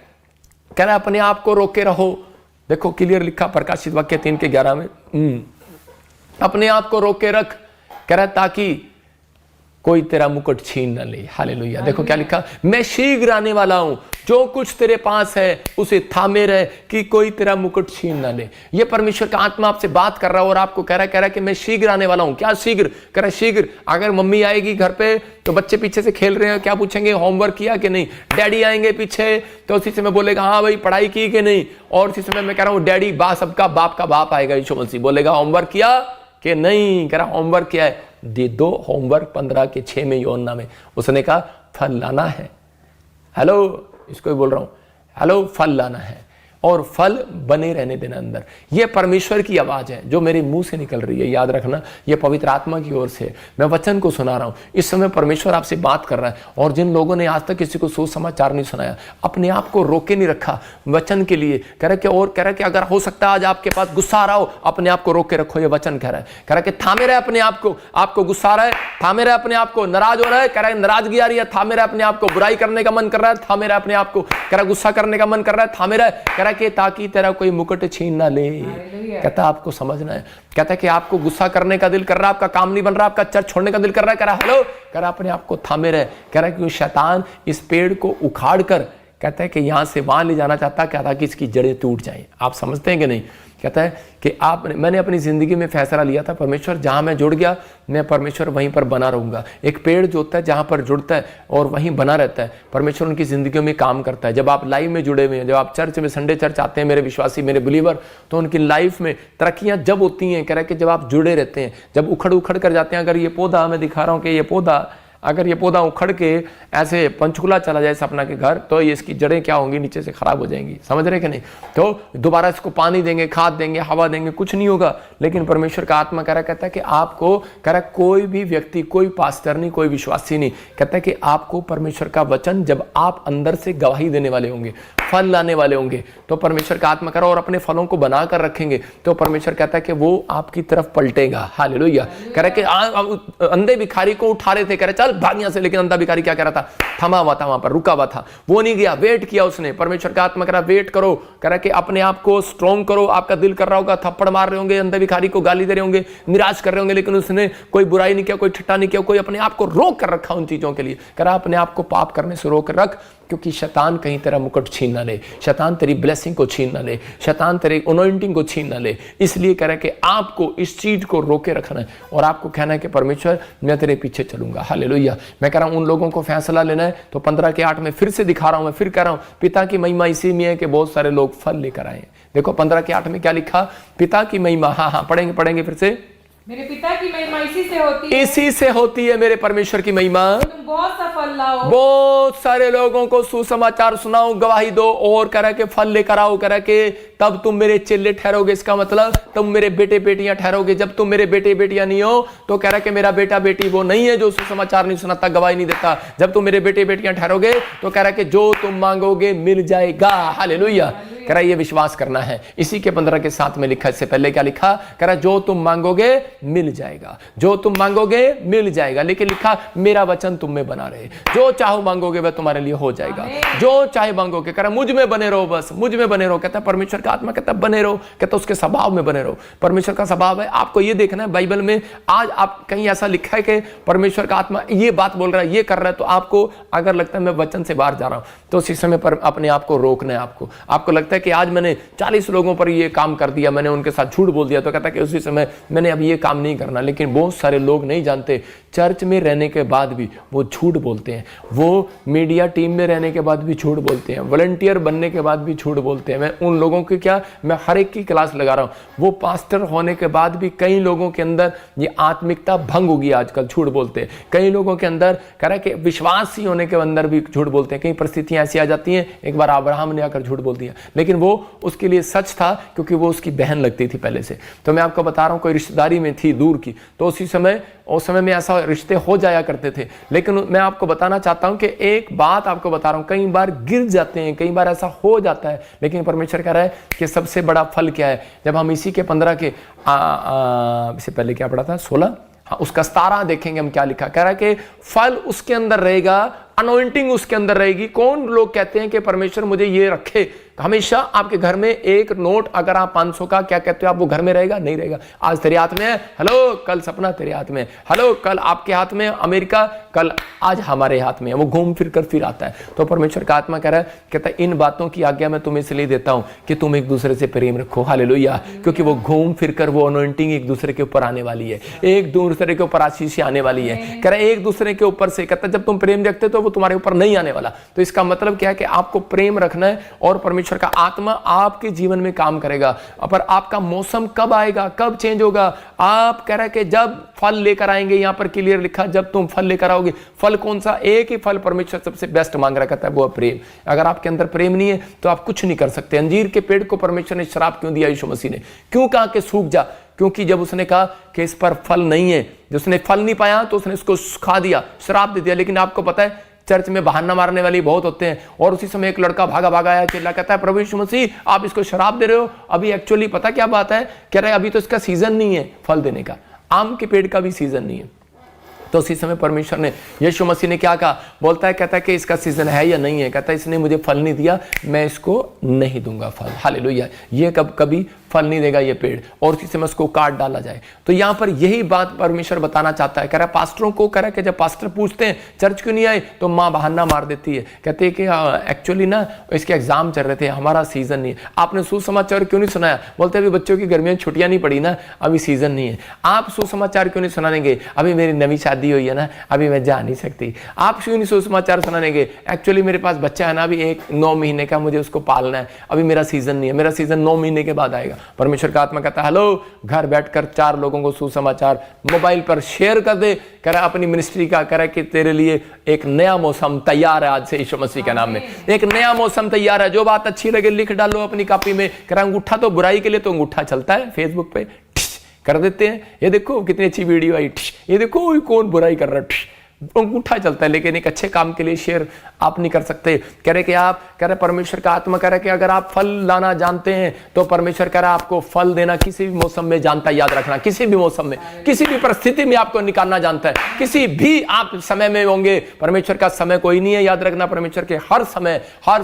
कह रहा है अपने आप को रोके रहो। देखो क्लियर लिखा प्रकाशित वाक्य 3:11 में, अपने आप को रोके रख। कह रहा है ताकि कोई तेरा मुकुट छीन न ले। हालेलुया। देखो क्या लिखा, मैं शीघ्र आने वाला हूं, जो कुछ तेरे पास है उसे थामे रहे कि कोई तेरा मुकुट छीन ना ले। ये परमेश्वर का आत्मा आपसे बात कर रहा है और आपको कह रहा है कि मैं शीघ्र आने वाला हूं। क्या शीघ्र? कह रहा है शीघ्र। अगर मम्मी आएगी घर पे तो बच्चे पीछे से खेल रहे हैं, क्या पूछेंगे होमवर्क किया कि नहीं? डैडी आएंगे पीछे तो उसी समय बोलेगा हाँ भाई पढ़ाई की कि नहीं। और उसी समय मैं कह रहा हूँ डैडी सबका बाप का बाप आएगा यीशु मसीह, बोलेगा होमवर्क किया कि नहीं? कह रहा होमवर्क किया है, दे दो होमवर्क 15:6 में यूहन्ना में। उसने कहा फल लाना है। हेलो, इसको ही बोल रहा हूं, हेलो, फल लाना है और फल बने रहने देना अंदर। यह परमेश्वर की आवाज है जो मेरे मुंह से निकल रही है। याद रखना, यह पवित्र आत्मा की ओर से मैं वचन को सुना रहा हूं। इस समय परमेश्वर आपसे बात कर रहा है। और जिन लोगों ने आज तक किसी को सुसमाचार नहीं सुनाया, अपने आप को रोके नहीं रखा वचन के लिए, कह रहा है कि अगर हो सकता है आज आपके पास गुस्सा आ रहा हो, अपने आप को रोक के रखो। ये वचन कह रहा है कि थामे रहे अपने आप को। आपको गुस्सा आ रहा है, थामे रहे अपने आप को। नाराज हो रहा है, कह रहा है नाराजगी आ रही है, थामे रहे अपने आप को। बुराई करने का मन कर रहा है, थामे रहे अपने आप को। कह रहा गुस्सा करने का मन कर रहा है, थामे रहे। कह रहा कि ताकि तेरा कोई मुकुट छीन ना ले। कहता आपको समझना है। कहता है कि आपको गुस्सा करने का दिल कर रहा है, आपका काम नहीं बन रहा, आपका चर्च छोड़ने का दिल कर रहा है, कह रहा हेलो, कह रहा अपने आप को थामे रहे। कह रहा है कि शैतान इस पेड़ को उखाड़ कर कहता है कि यहां से वहां ले जाना चाहता है, कहता कि इसकी जड़ें टूट जाएं। आप समझते हैं कि नहीं? कहता है कि मैंने अपनी जिंदगी में फैसला लिया था, परमेश्वर जहां मैं जुड़ गया, मैं परमेश्वर वहीं पर बना रहूंगा। एक पेड़ जो होता है जहां पर जुड़ता है और वहीं बना रहता है, परमेश्वर उनकी जिंदगियों में काम करता है। जब आप लाइव में जुड़े हुए हैं, जब आप चर्च में, संडे चर्च आते हैं मेरे विश्वासी, मेरे बिलीवर, तो उनकी लाइफ में तरक्कियां जब होती हैं, कह रहा है कि जब आप जुड़े रहते हैं, जब उखड़ कर जाते हैं। अगर ये पौधा मैं दिखा रहा हूं कि ये पौधा अगर ये पौधा उखड़ के ऐसे पंचकुला चला जाए सपना के घर, तो ये इसकी जड़ें क्या होंगी, नीचे से खराब हो जाएंगी। समझ रहे कि नहीं? तो दोबारा इसको पानी देंगे, खाद देंगे, हवा देंगे, कुछ नहीं होगा। लेकिन परमेश्वर का आत्मा कह रहा, कहता है कि आपको, कह रहा कोई भी व्यक्ति, कोई पास्टर नहीं, कोई विश्वासी नहीं, कहता है कि आपको परमेश्वर का वचन, जब आप अंदर से गवाही देने वाले होंगे, फल लाने वाले होंगे, तो परमेश्वर का आत्मा कह रहा, और अपने फलों को बना कर रखेंगे, तो परमेश्वर कहता है कि वो आपकी तरफ पलटेगा। हालेलुया। कह रहा कि अंधे भिखारी को उठा रहे थे, कह रहे चल भाग यहां से, लेकिन अंधा भिखारी क्या कह रहा था? थमा हुआ था, वहां पर रुका हुआ था, वो नहीं गया, वेट किया उसने। परमेश्वर का आत्मा कह रहा वेट करो, कह रहा कि अपने आप को स्ट्रॉन्ग करो। आपका दिल कर रहा होगा, थप्पड़ मार रहे होंगे, अंधे भिखारी को गाली दे रहे होंगे, निराश कर रहे होंगे, लेकिन उसने कोई बुराई नहीं किया, कोई ठट्टा नहीं किया, कोई अपने आप को रोक कर रखा उन चीजों के लिए। कह रहा अपने आप को पाप करने से रोक रख, क्योंकि शैतान कहीं तेरा मुकुट छीन ना ले, शैतान तेरी ब्लेसिंग को छीन ना ले, शैतान तेरे अनॉइंटिंग को छीन ना ले। इसलिए कह रहा है कि आपको इस चीज को रोके रखना है, और आपको कहना है कि परमेश्वर मैं तेरे पीछे चलूंगा। हालेलुया। मैं कह रहा हूं उन लोगों को फैसला लेना है। तो 15 के 8 में फिर से दिखा रहा हूं, मैं फिर कह रहा हूं, पिता की महिमा इसी में है कि बहुत सारे लोग फल लेकर आए। देखो 15 के 8 में क्या लिखा? पिता की महिमा, हाँ पढ़ेंगे फिर से। मेरे पिता की महिमा इसी से होती है, इसी से होती है मेरे परमेश्वर की महिमा, तुम बहुत सा फल लाओ, बहुत सारे लोगों को सुसमाचार सुनाओ, गवाही दो, और कह रहा के फल लेकर आओ, कह रहा के तब तुम मेरे चेले ठहरोगे। इसका मतलब तुम मेरे बेटे बेटियां ठहरोगे। जब तुम मेरे बेटे बेटियां नहीं हो, तो कह रहा कि मेरा बेटा बेटी वो नहीं है जो सुसमाचार नहीं सुनाता, गवाही नहीं देता। जब तुम मेरे बेटे बेटियां ठहरोगे, तो कह रहा कि जो तुम मांगोगे मिल जाएगा। हालेलुया। कह रहा ये विश्वास करना है। इसी के 15 के 7 में लिखा, इससे पहले क्या लिखा? कह रहा जो तुम मांगोगे मिल जाएगा, जो तुम मांगोगे मिल जाएगा। लेकिन लिखा मेरा वचन तुम में बना रहे, जो चाहो मांगोगे वह तुम्हारे लिए हो जाएगा, जो चाहे मांगोगे। कह रहा मुझ में बने रहो, बस मुझ में बने रहो। कहता है परमेश्वर का आत्मा कहता है बने रहो, कहता उसके स्वभाव में बने रहो। परमेश्वर का स्वभाव है, आपको ये देखना है बाइबल में। आज आप कहीं ऐसा लिखा है कि परमेश्वर का आत्मा ये बात बोल रहा है, ये कर रहा है, तो आपको अगर लगता है मैं वचन से बाहर जा रहा हूं, तो उसी समय पर अपने आप को रोकना है। आपको लगता है कि आज मैंने 40 लोगों पर ये काम कर दिया, मैंने उनके साथ झूठ बोल दिया, तो कहता है कि उसी समय मैंने अब ये काम नहीं करना। लेकिन बहुत सारे लोग नहीं जानते, चर्च में रहने के बाद भी वो झूठ बोलते हैं, वो मीडिया टीम में रहने के बाद भी झूठ बोलते हैं, वॉलंटियर बनने के बाद भी झूठ बोलते हैं। मैं उन लोगों की क्या, मैं हर एक की क्लास लगा रहा हूं। वो पास्टर होने के बाद भी कई लोगों के अंदर ये आत्मिकता भंग होगी, आजकल झूठ बोलते हैं। कई लोगों के अंदर कह रहा है कि विश्वासी होने के अंदर भी झूठ बोलते हैं। कई परिस्थितियां ऐसी आ जाती हैं, एक बार अब्राहम ने आकर झूठ बोल दिया, लेकिन वो उसके लिए सच था, क्योंकि वो उसकी बहन लगती थी पहले से। तो मैं आपको बता रहा हूं, कोई रिश्तेदारी में थी दूर की, तो उस समय में ऐसा रिश्ते हो जाया करते थे। लेकिन मैं आपको बताना चाहता हूं कि एक बात आपको बता रहा हूं, कई बार गिर जाते हैं, कई बार ऐसा हो जाता है, लेकिन परमेश्वर कह रहा है कि सबसे बड़ा फल क्या है। जब हम इसी के 15 के इससे पहले क्या पढ़ा था 16, हाँ उसका 17 देखेंगे हम क्या लिखा। कह रहा है कि फल उसके अंदर रहेगा, अनॉइंटिंग उसके अंदर रहेगी। कौन लोग कहते हैं कि परमेश्वर मुझे ये रखे? हमेशा आपके घर में एक नोट, अगर आप 500 का क्या कहते हो आप, वो घर में रहेगा? नहीं रहेगा। आज तेरे हाथ में है, हेलो, कल सपना तेरे हाथ में, हेलो, कल आपके हाथ में अमेरिका, कल आज हमारे हाथ में है। वो घूम फिर कर फिर आता है। तो परमेश्वर का आत्मा कह रहा है, कहता है इन बातों की आज्ञा मैं तुम्हें इसलिए देता हूं कि तुम एक दूसरे से प्रेम रखो। हालेलुया। क्योंकि वो घूम फिर कर वो अनॉइंटिंग एक दूसरे के ऊपर आने वाली है, एक दूसरे के ऊपर आशीष आने वाली है। कह रहा है एक दूसरे के ऊपर से, कहता है जब तुम प्रेम रखते तो वो तुम्हारे ऊपर नहीं आने वाला। तो इसका मतलब क्या है कि आपको प्रेम रखना है, और परमेश्वर का आत्मा आपके जीवन में काम करेगा। पर आपका मौसम कब आएगा, कब चेंज होगा? आप कह रहे हैं कि जब फल लेकर आएंगे, यहां पर क्लियर लिखा जब तुम फल लेकर आओगे। फल कौन सा? एक ही फल परमेश्वर सबसे बेस्ट मांग रहा, कहता है वो है प्रेम। अगर आपके अंदर प्रेम नहीं है तो आप कुछ नहीं कर सकते। अंजीर के पेड़ को परमेश्वर ने श्राप क्यों दिया? यीशु मसीह ने क्यों कहा कि सूख जा? क्योंकि जब उसने कहा कि इस पर फल नहीं है, जब उसने फल नहीं पाया तो उसने इसको सुखा दिया, श्राप दे दिया। लेकिन आपको पता है चर्च में बहाना मारने वाले बहुत होते हैं, और उसी समय एक लड़का भागा आया, चिल्ला, कहता है प्रभु यीशु मसीह आप इसको शराब दे रहे हो। अभी एक्चुअली पता क्या बात है? कह रहा है अभी तो इसका सीजन नहीं है फल देने का, आम के पेड़ का भी सीजन नहीं है। तो उसी समय परमेश्वर ने, यीशु मसीह ने क्या कहा? बोलता है, कहता है कि इसका सीजन है या नहीं है? कहता है इसने मुझे फल नहीं दिया, मैं इसको नहीं दूंगा फल। हालेलुया। ये कभी फल नहीं देगा ये पेड़, और उसी समय उसको काट डाला जाए। तो यहां पर यही बात परमेश्वर बताना चाहता है। कह रहा है पास्टरों को, कह रहा है कि जब पास्टर पूछते हैं चर्च क्यों नहीं आए, तो माँ बहाना मार देती है, कहते हैं कि एक्चुअली ना इसके एग्जाम चल रहे थे, हमारा सीजन नहीं है। आपने सुसमाचार क्यों नहीं सुनाया? बोलते अभी बच्चों की गर्मियों में छुट्टियां नहीं पड़ी ना, अभी सीजन नहीं है। आप सुसमाचार क्यों नहीं सुनाएंगे? अभी मेरी नवी शादी हुई है ना, अभी मैं जा नहीं सकती। आप क्यों नहीं सुसमाचार सुनाएंगे? एक्चुअली मेरे पास बच्चा है ना, अभी 9 महीने का, मुझे उसको पालना है, अभी मेरा सीजन नहीं है, मेरा सीजन 9 महीने के बाद आएगा। परमेश्वर का आत्मा कहता है हेलो, घर बैठकर 4 लोगों को सुसमाचार मोबाइल पर शेयर कर दे। कह रहा अपनी मिनिस्ट्री का, कह रहा कि तेरे लिए एक नया मौसम तैयार है आज से यीशु मसीह के नाम में। एक नया मौसम तैयार है। जो बात अच्छी लगे लिख डालो अपनी कॉपी में। कह रहा अंगूठा तो बुराई के लिए तो अंगूठा चलता है, फेसबुक पे कर देते हैं। ये देखो कितनी अच्छी वीडियो आई, ये देखो कौन बुराई कर रहा है, अंगूठा चलता है। लेकिन एक अच्छे काम के लिए शेयर आप नहीं कर सकते। कह रहे कि आप, कह रहे परमेश्वर का आत्मा कह रहा है कि अगर आप फल लाना जानते हैं तो परमेश्वर कह रहा है आपको फल देना किसी भी मौसम में जानता है। याद रखना, किसी भी मौसम में, किसी भी परिस्थिति में आपको निकालना जानता है। किसी भी आप समय में होंगे, परमेश्वर का समय कोई नहीं है। याद रखना, परमेश्वर के हर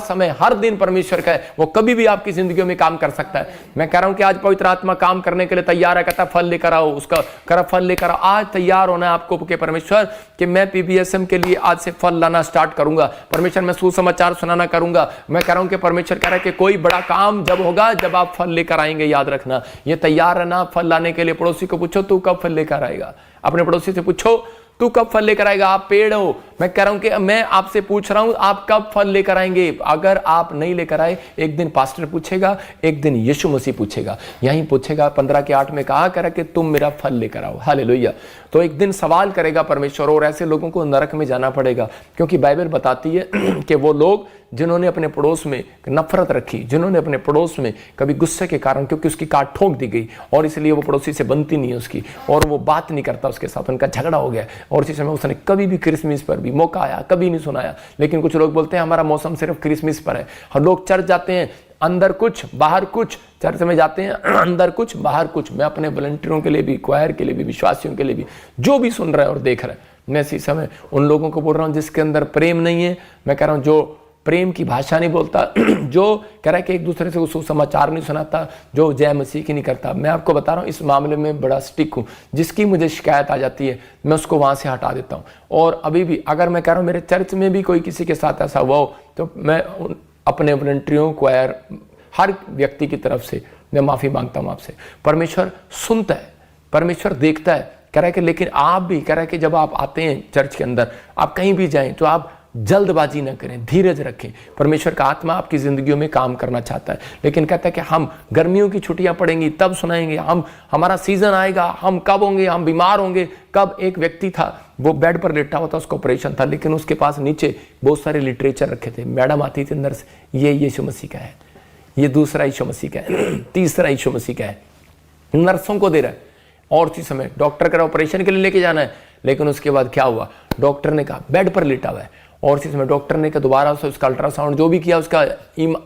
समय हर दिन परमेश्वर का है, वो कभी भी आपकी जिंदगी में काम कर सकता है। मैं कह रहा हूं कि आज पवित्र आत्मा काम करने के लिए तैयार है। कहता फल लेकर आओ, उसका कह रहा फल लेकर आओ। आज तैयार होना है आपको कि परमेश्वर कि मैं पीबीएसएम के लिए आज से फल लाना स्टार्ट करूंगा। परमेश्वर मैं सुसमाचार सुनाना करूंगा। मैं कह रहा हूं कि परमेश्वर कह रहा है कि कोई बड़ा काम जब होगा जब आप फल लेकर आएंगे। याद रखना, ये तैयार रहना फल लाने के लिए। पड़ोसी को पूछो तू कब फल लेकर आएगा। अपने पड़ोसी से पूछो तू कब फल लेकर आएगा। आप पेड़ हो, मैं कह रहा हूं कि मैं आपसे पूछ रहा हूं आप कब फल लेकर आएंगे। अगर आप नहीं लेकर आए, एक दिन पास्टर पूछेगा, एक दिन यीशु मसीह पूछेगा, यहीं पूछेगा। 15:8 में कहा करा कि तुम मेरा फल लेकर आओ। हालेलुया। तो एक दिन सवाल करेगा परमेश्वर, और ऐसे लोगों को नरक में जाना पड़ेगा। क्योंकि बाइबल बताती है कि वो लोग जिन्होंने अपने पड़ोस में नफरत रखी, जिन्होंने अपने पड़ोस में कभी गुस्से के कारण, क्योंकि उसकी काट ठोक दी गई और इसलिए वो पड़ोसी से बनती नहीं है उसकी, और वो बात नहीं करता उसके साथ, उनका झगड़ा हो गया। और इसी समय उसने कभी भी क्रिसमस पर भी मौका आया कभी नहीं सुनाया। लेकिन कुछ लोग बोलते हैं हमारा मौसम सिर्फ क्रिसमस पर है। हम लोग चर्च जाते हैं, अंदर कुछ बाहर कुछ, चर्च में जाते हैं अंदर कुछ बाहर कुछ। मैं अपने वॉलंटियरों के लिए भी, क्वायर के लिए भी, विश्वासियों के लिए भी, जो भी सुन रहा है और देख रहा है, मैं इसी समय उन लोगों को बोल रहा हूं जिसके अंदर प्रेम नहीं है। मैं कह रहा हूं जो प्रेम की भाषा नहीं बोलता, जो कह रहा है कि एक दूसरे से सुसमाचार नहीं सुनाता, जो जय मसीह की नहीं करता। मैं आपको बता रहा हूँ इस मामले में बड़ा स्टिक हूँ। जिसकी मुझे शिकायत आ जाती है मैं उसको वहाँ से हटा देता हूँ। और अभी भी अगर मैं कह रहा हूँ मेरे चर्च में भी कोई किसी के साथ ऐसा हुआ हो तो मैं अपने वॉलंटियरों, क्वायर, हर व्यक्ति की तरफ से मैं माफ़ी मांगता हूँ आपसे। परमेश्वर सुनता है, परमेश्वर देखता है। कह रहा है कि लेकिन आप भी, कह रहा है कि जब आप आते हैं चर्च के अंदर, आप कहीं भी जाएं तो आप जल्दबाजी ना करें, धीरज रखें। परमेश्वर का आत्मा आपकी जिंदगियों में काम करना चाहता है। लेकिन कहता है कि हम गर्मियों की छुट्टियां पड़ेंगी तब सुनाएंगे, हमारा सीजन आएगा, हम कब होंगे, हम बीमार होंगे कब। एक व्यक्ति था, वो बेड पर लेटा हुआ था, उसका ऑपरेशन था, लेकिन उसके पास नीचे बहुत सारे लिटरेचर रखे थे। मैडम आती थी अंदर से, ये यीशु मसीह का है, ये दूसरा यीशु मसीह का है, तीसरा यीशु मसीह का है। नर्सों को दे रहा है। और उसी समय डॉक्टर का ऑपरेशन के लिए लेके जाना है। लेकिन उसके बाद क्या हुआ, डॉक्टर ने कहा बेड पर लेटा हुआ है, और इसी समय डॉक्टर ने दोबारा से उसका अल्ट्रासाउंड जो भी किया, उसका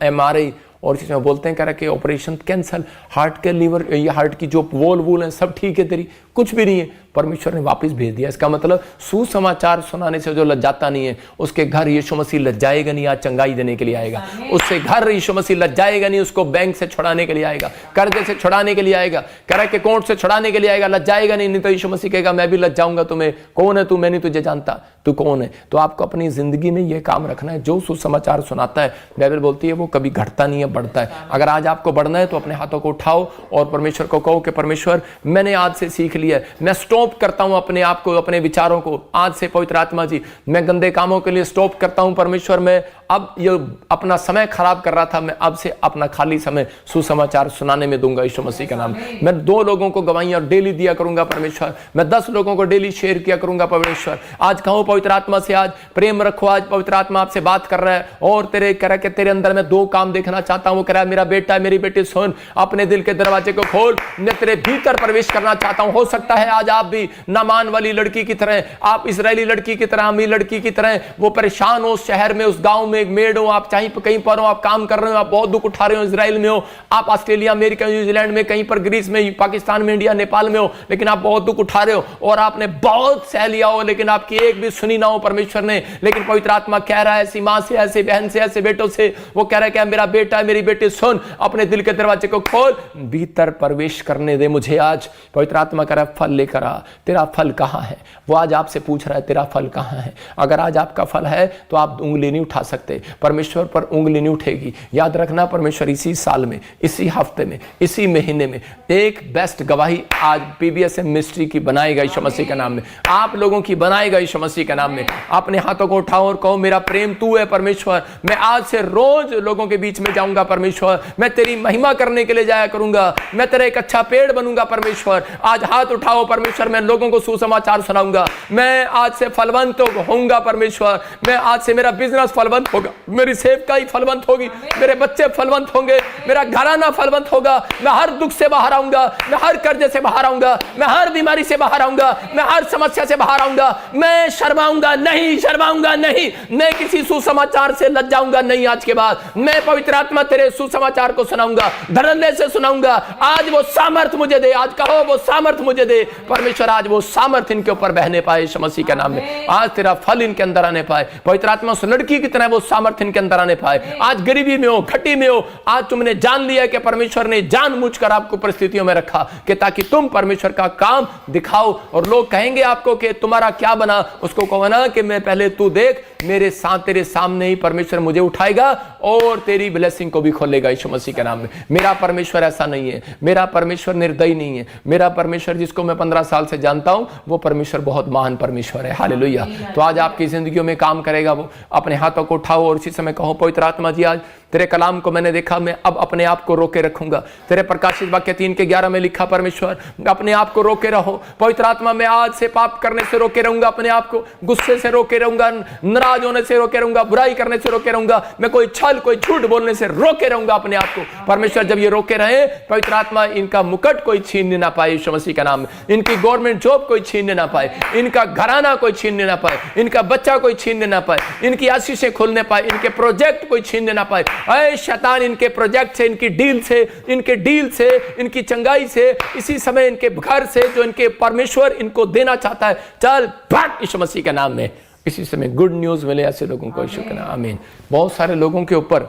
MRI, और इसी समय बोलते हैं कह रहा कि ऑपरेशन कैंसल, हार्ट के लीवर, ये हार्ट की जो वोल हैं सब ठीक है, तेरी कुछ भी नहीं है। परमेश्वर ने वापस भेज दिया। इसका मतलब सुसमाचार सुनाने से जो लज्जाता नहीं है, उसके घर यीशु मसीह लज्जाएगा नहीं, आज चंगाई देने के लिए आएगा। उससे घर यीशु मसीह लज्जाएगा नहीं, उसको बैंक से छुड़ाने के लिए आएगा, कर्जे से छुड़ाने के लिए आएगा, कह रहा है कि कोर्ट से छुड़ाने के लिए आएगा, लज्जाएगा नहीं। नहीं तो यीशु मसीह कहेगा मैं भी लज्जाऊंगा तुम्हें, कौन है तू, मैं नहीं तुझे जानता, तू कौन है। तो आपको अपनी जिंदगी में यह काम रखना है, जो सुसमाचार सुनाता है, बाइबल बोलती है वो कभी घटता नहीं है, बढ़ता है। अगर आज आपको बढ़ना है तो अपने हाथों को उठाओ और परमेश्वर को कहो कि परमेश्वर मैंने आज से सीख लिया, मैं स्टॉप करता हूं अपने आप को, अपने विचारों को। आज से पवित्र आत्मा जी, मैं गंदे कामों के लिए स्टॉप करता हूं। परमेश्वर मैं अब ये अपना समय खराब कर रहा था, मैं अब से अपना खाली समय सुसमाचार सुनाने में दूंगा यीशु मसीह का नाम। मैं 2 लोगों को गवाहियां डेली दिया करूंगा परमेश्वर, मैं 10 लोगों को डेली शेयर किया करूंगा परमेश्वर। आज कहो पवित्र आत्मा से, आज प्रेम रखो, आज पवित्र आत्मा आपसे बात कर रहा है और तेरे कह रहा कि तेरे अंदर मैं 2 काम देखना चाहता हूं। कह रहा है मेरा बेटा, मेरी बेटी सुन, अपने दिल के दरवाजे को खोल, मैं तेरे भीतर प्रवेश करना चाहता हूं। हो सकता है आज आप भी नामान वाली लड़की की तरह, आप इजरायली लड़की की तरह, अमीर लड़की की तरह वो परेशान हो, उस शहर में, उस गांव में एक मेड हो, आप चाहे कहीं पर हो, आप काम कर रहे हो, आप बहुत दुख उठा रहे हो, इजराइल में हो, आप ऑस्ट्रेलिया, अमेरिका, न्यूजीलैंड में, कहीं पर ग्रीस में, पाकिस्तान में, इंडिया, नेपाल में हो, लेकिन आप बहुत दुख उठा रहे हो और आपने बहुत सह लिया हो, लेकिन आपकी एक भी सुनी ना हो परमेश्वर ने। लेकिन पवित्र आत्मा कह रहा है ऐसी मां से, ऐसे बहन से, ऐसे बेटों से, वो कह रहा है कि मेरा बेटा है, मेरी बेटी सुन, अपने दिल के दरवाजे को खोल, भीतर प्रवेश करने दे मुझे। आज पवित्र आत्मा कह रहा है फल लेकर आ, तेरा फल कहाँ है। वो आज आपसे पूछ रहा है तेरा फल कहाँ है। अगर आज आपका फल है तो आप उंगली नहीं उठा सकते, परमेश्वर पर उंगली नहीं उठेगी। याद रखना, परमेश्वर इसी साल में, इसी हफ्ते में, इसी महीने में एक बेस्ट गवाही आज पीबीएसएम मिनिस्ट्री की बनाएगा यीशु मसीह के नाम में, आप लोगों की बनाएगा यीशु मसीह के नाम में। अपने हाथों को उठाओ और कहो मेरा प्रेम तू है परमेश्वर, मैं आज से रोज लोगों के बीच में जाऊंगा परमेश्वर, मैं तेरी महिमा करने के लिए जाया करूंगा, मैं तेरा एक अच्छा पेड़ बनूंगा परमेश्वर। आज हाथ उठाओ परमेश्वर, मैं लोगों को सुसमाचार सुनाऊंगा, मैं आज से फलवंत होऊंगा परमेश्वर, मैं आज से मेरा बिजनेस फलवंत होगा, मेरी सेवकाई फलवंत होगी, मेरे बच्चे फलवंत होंगे, मेरा घराना फलवंत होगा, मैं हर दुख से बाहर आऊंगा, मैं हर कर्जे से बाहर आऊंगा, मैं हर बीमारी से बाहर आऊंगा, मैं हर समस्या से बाहर आऊंगा, मैं शर्माऊंगा नहीं, शर्माऊंगा नहीं, मैं किसी सुसमाचार से लज्जाऊंगा नहीं। आज के बाद मैं पवित्र आत्मा तेरे सुसमाचार को सुनाऊंगा, धड़ल्ले से सुनाऊंगा। आज वो सामर्थ मुझे दे, आज कहो वो सामर्थ मुझे दे परमेश्वर, आज वो सामर्थ इनके ऊपर बहने पाए यीशु मसीह के नाम में। आज तेरा फल इनके अंदर आने पाए, पवित्र आत्मा उस लड़की की तरह वो सामर्थ इनके अंदर आने पाए। आज गरीबी में हो, घटी में हो, आज तुमने जान लिया कि परमेश्वर ने जानबूझकर आपको परिस्थितियों में रखा कि ताकि तुम परमेश्वर का काम दिखाओ, और लोग कहेंगे आपको कि तुम्हारा क्या बना। उसको कहो ना कि मैं पहले तू देख, मेरे साथ तेरे सामने ही परमेश्वर मुझे उठाएगा और तेरी ब्लेसिंग को भी खोलेगा यीशु मसीह के नाम में। मेरा परमेश्वर ऐसा नहीं है, मेरा परमेश्वर निर्दयी नहीं है, मेरा परमेश्वर जिसको मैं 15 साल से जानता हूं वो परमेश्वर बहुत महान परमेश्वर है। हालेलुया। तो आज आपकी जिंदगियों में काम करेगा वो। अपने हाथों को उठाओ और इसी समय कहो पवित्र आत्मा जी, आज तेरे कलाम को मैंने देखा, मैं अब अपने आप को रोके रखूंगा। तेरे प्रकाशित वाक्य 3:11 में लिखा परमेश्वर अपने आप को रोके रहो। पवित्र आत्मा मैं आज से पाप करने से रोके रहूंगा, अपने आप को गुस्से से रोके रहूंगा, नाराज होने से रोके रहूंगा, बुराई करने से रोके रहूंगा, मैं कोई छल कोई झूठ बोलने से रोके रहूंगा अपने आप को। परमेश्वर जब ये रोके रहे, पवित्र आत्मा इनका मुकुट कोई छीनने ना पाए यीशु मसीह का नाम में, इनकी गवर्नमेंट जॉब कोई छीनने ना पाए, इनका घराना कोई छीनने ना पाए, इनका बच्चा कोई छीनने ना पाए, इनकी आशीषें खोलने पाए, इनके प्रोजेक्ट कोई छीनने ना पाए। ऐ शैतान इनके प्रोजेक्ट से, इनकी डील से, इनकी चंगाई से, इसी समय इनके घर से जो इनके परमेश्वर इनको देना चाहता है, चल भाग यीशु मसीह के नाम में। इसी समय गुड न्यूज मिले ऐसे लोगों को यीशु के नाम। आमीन। बहुत सारे लोगों के ऊपर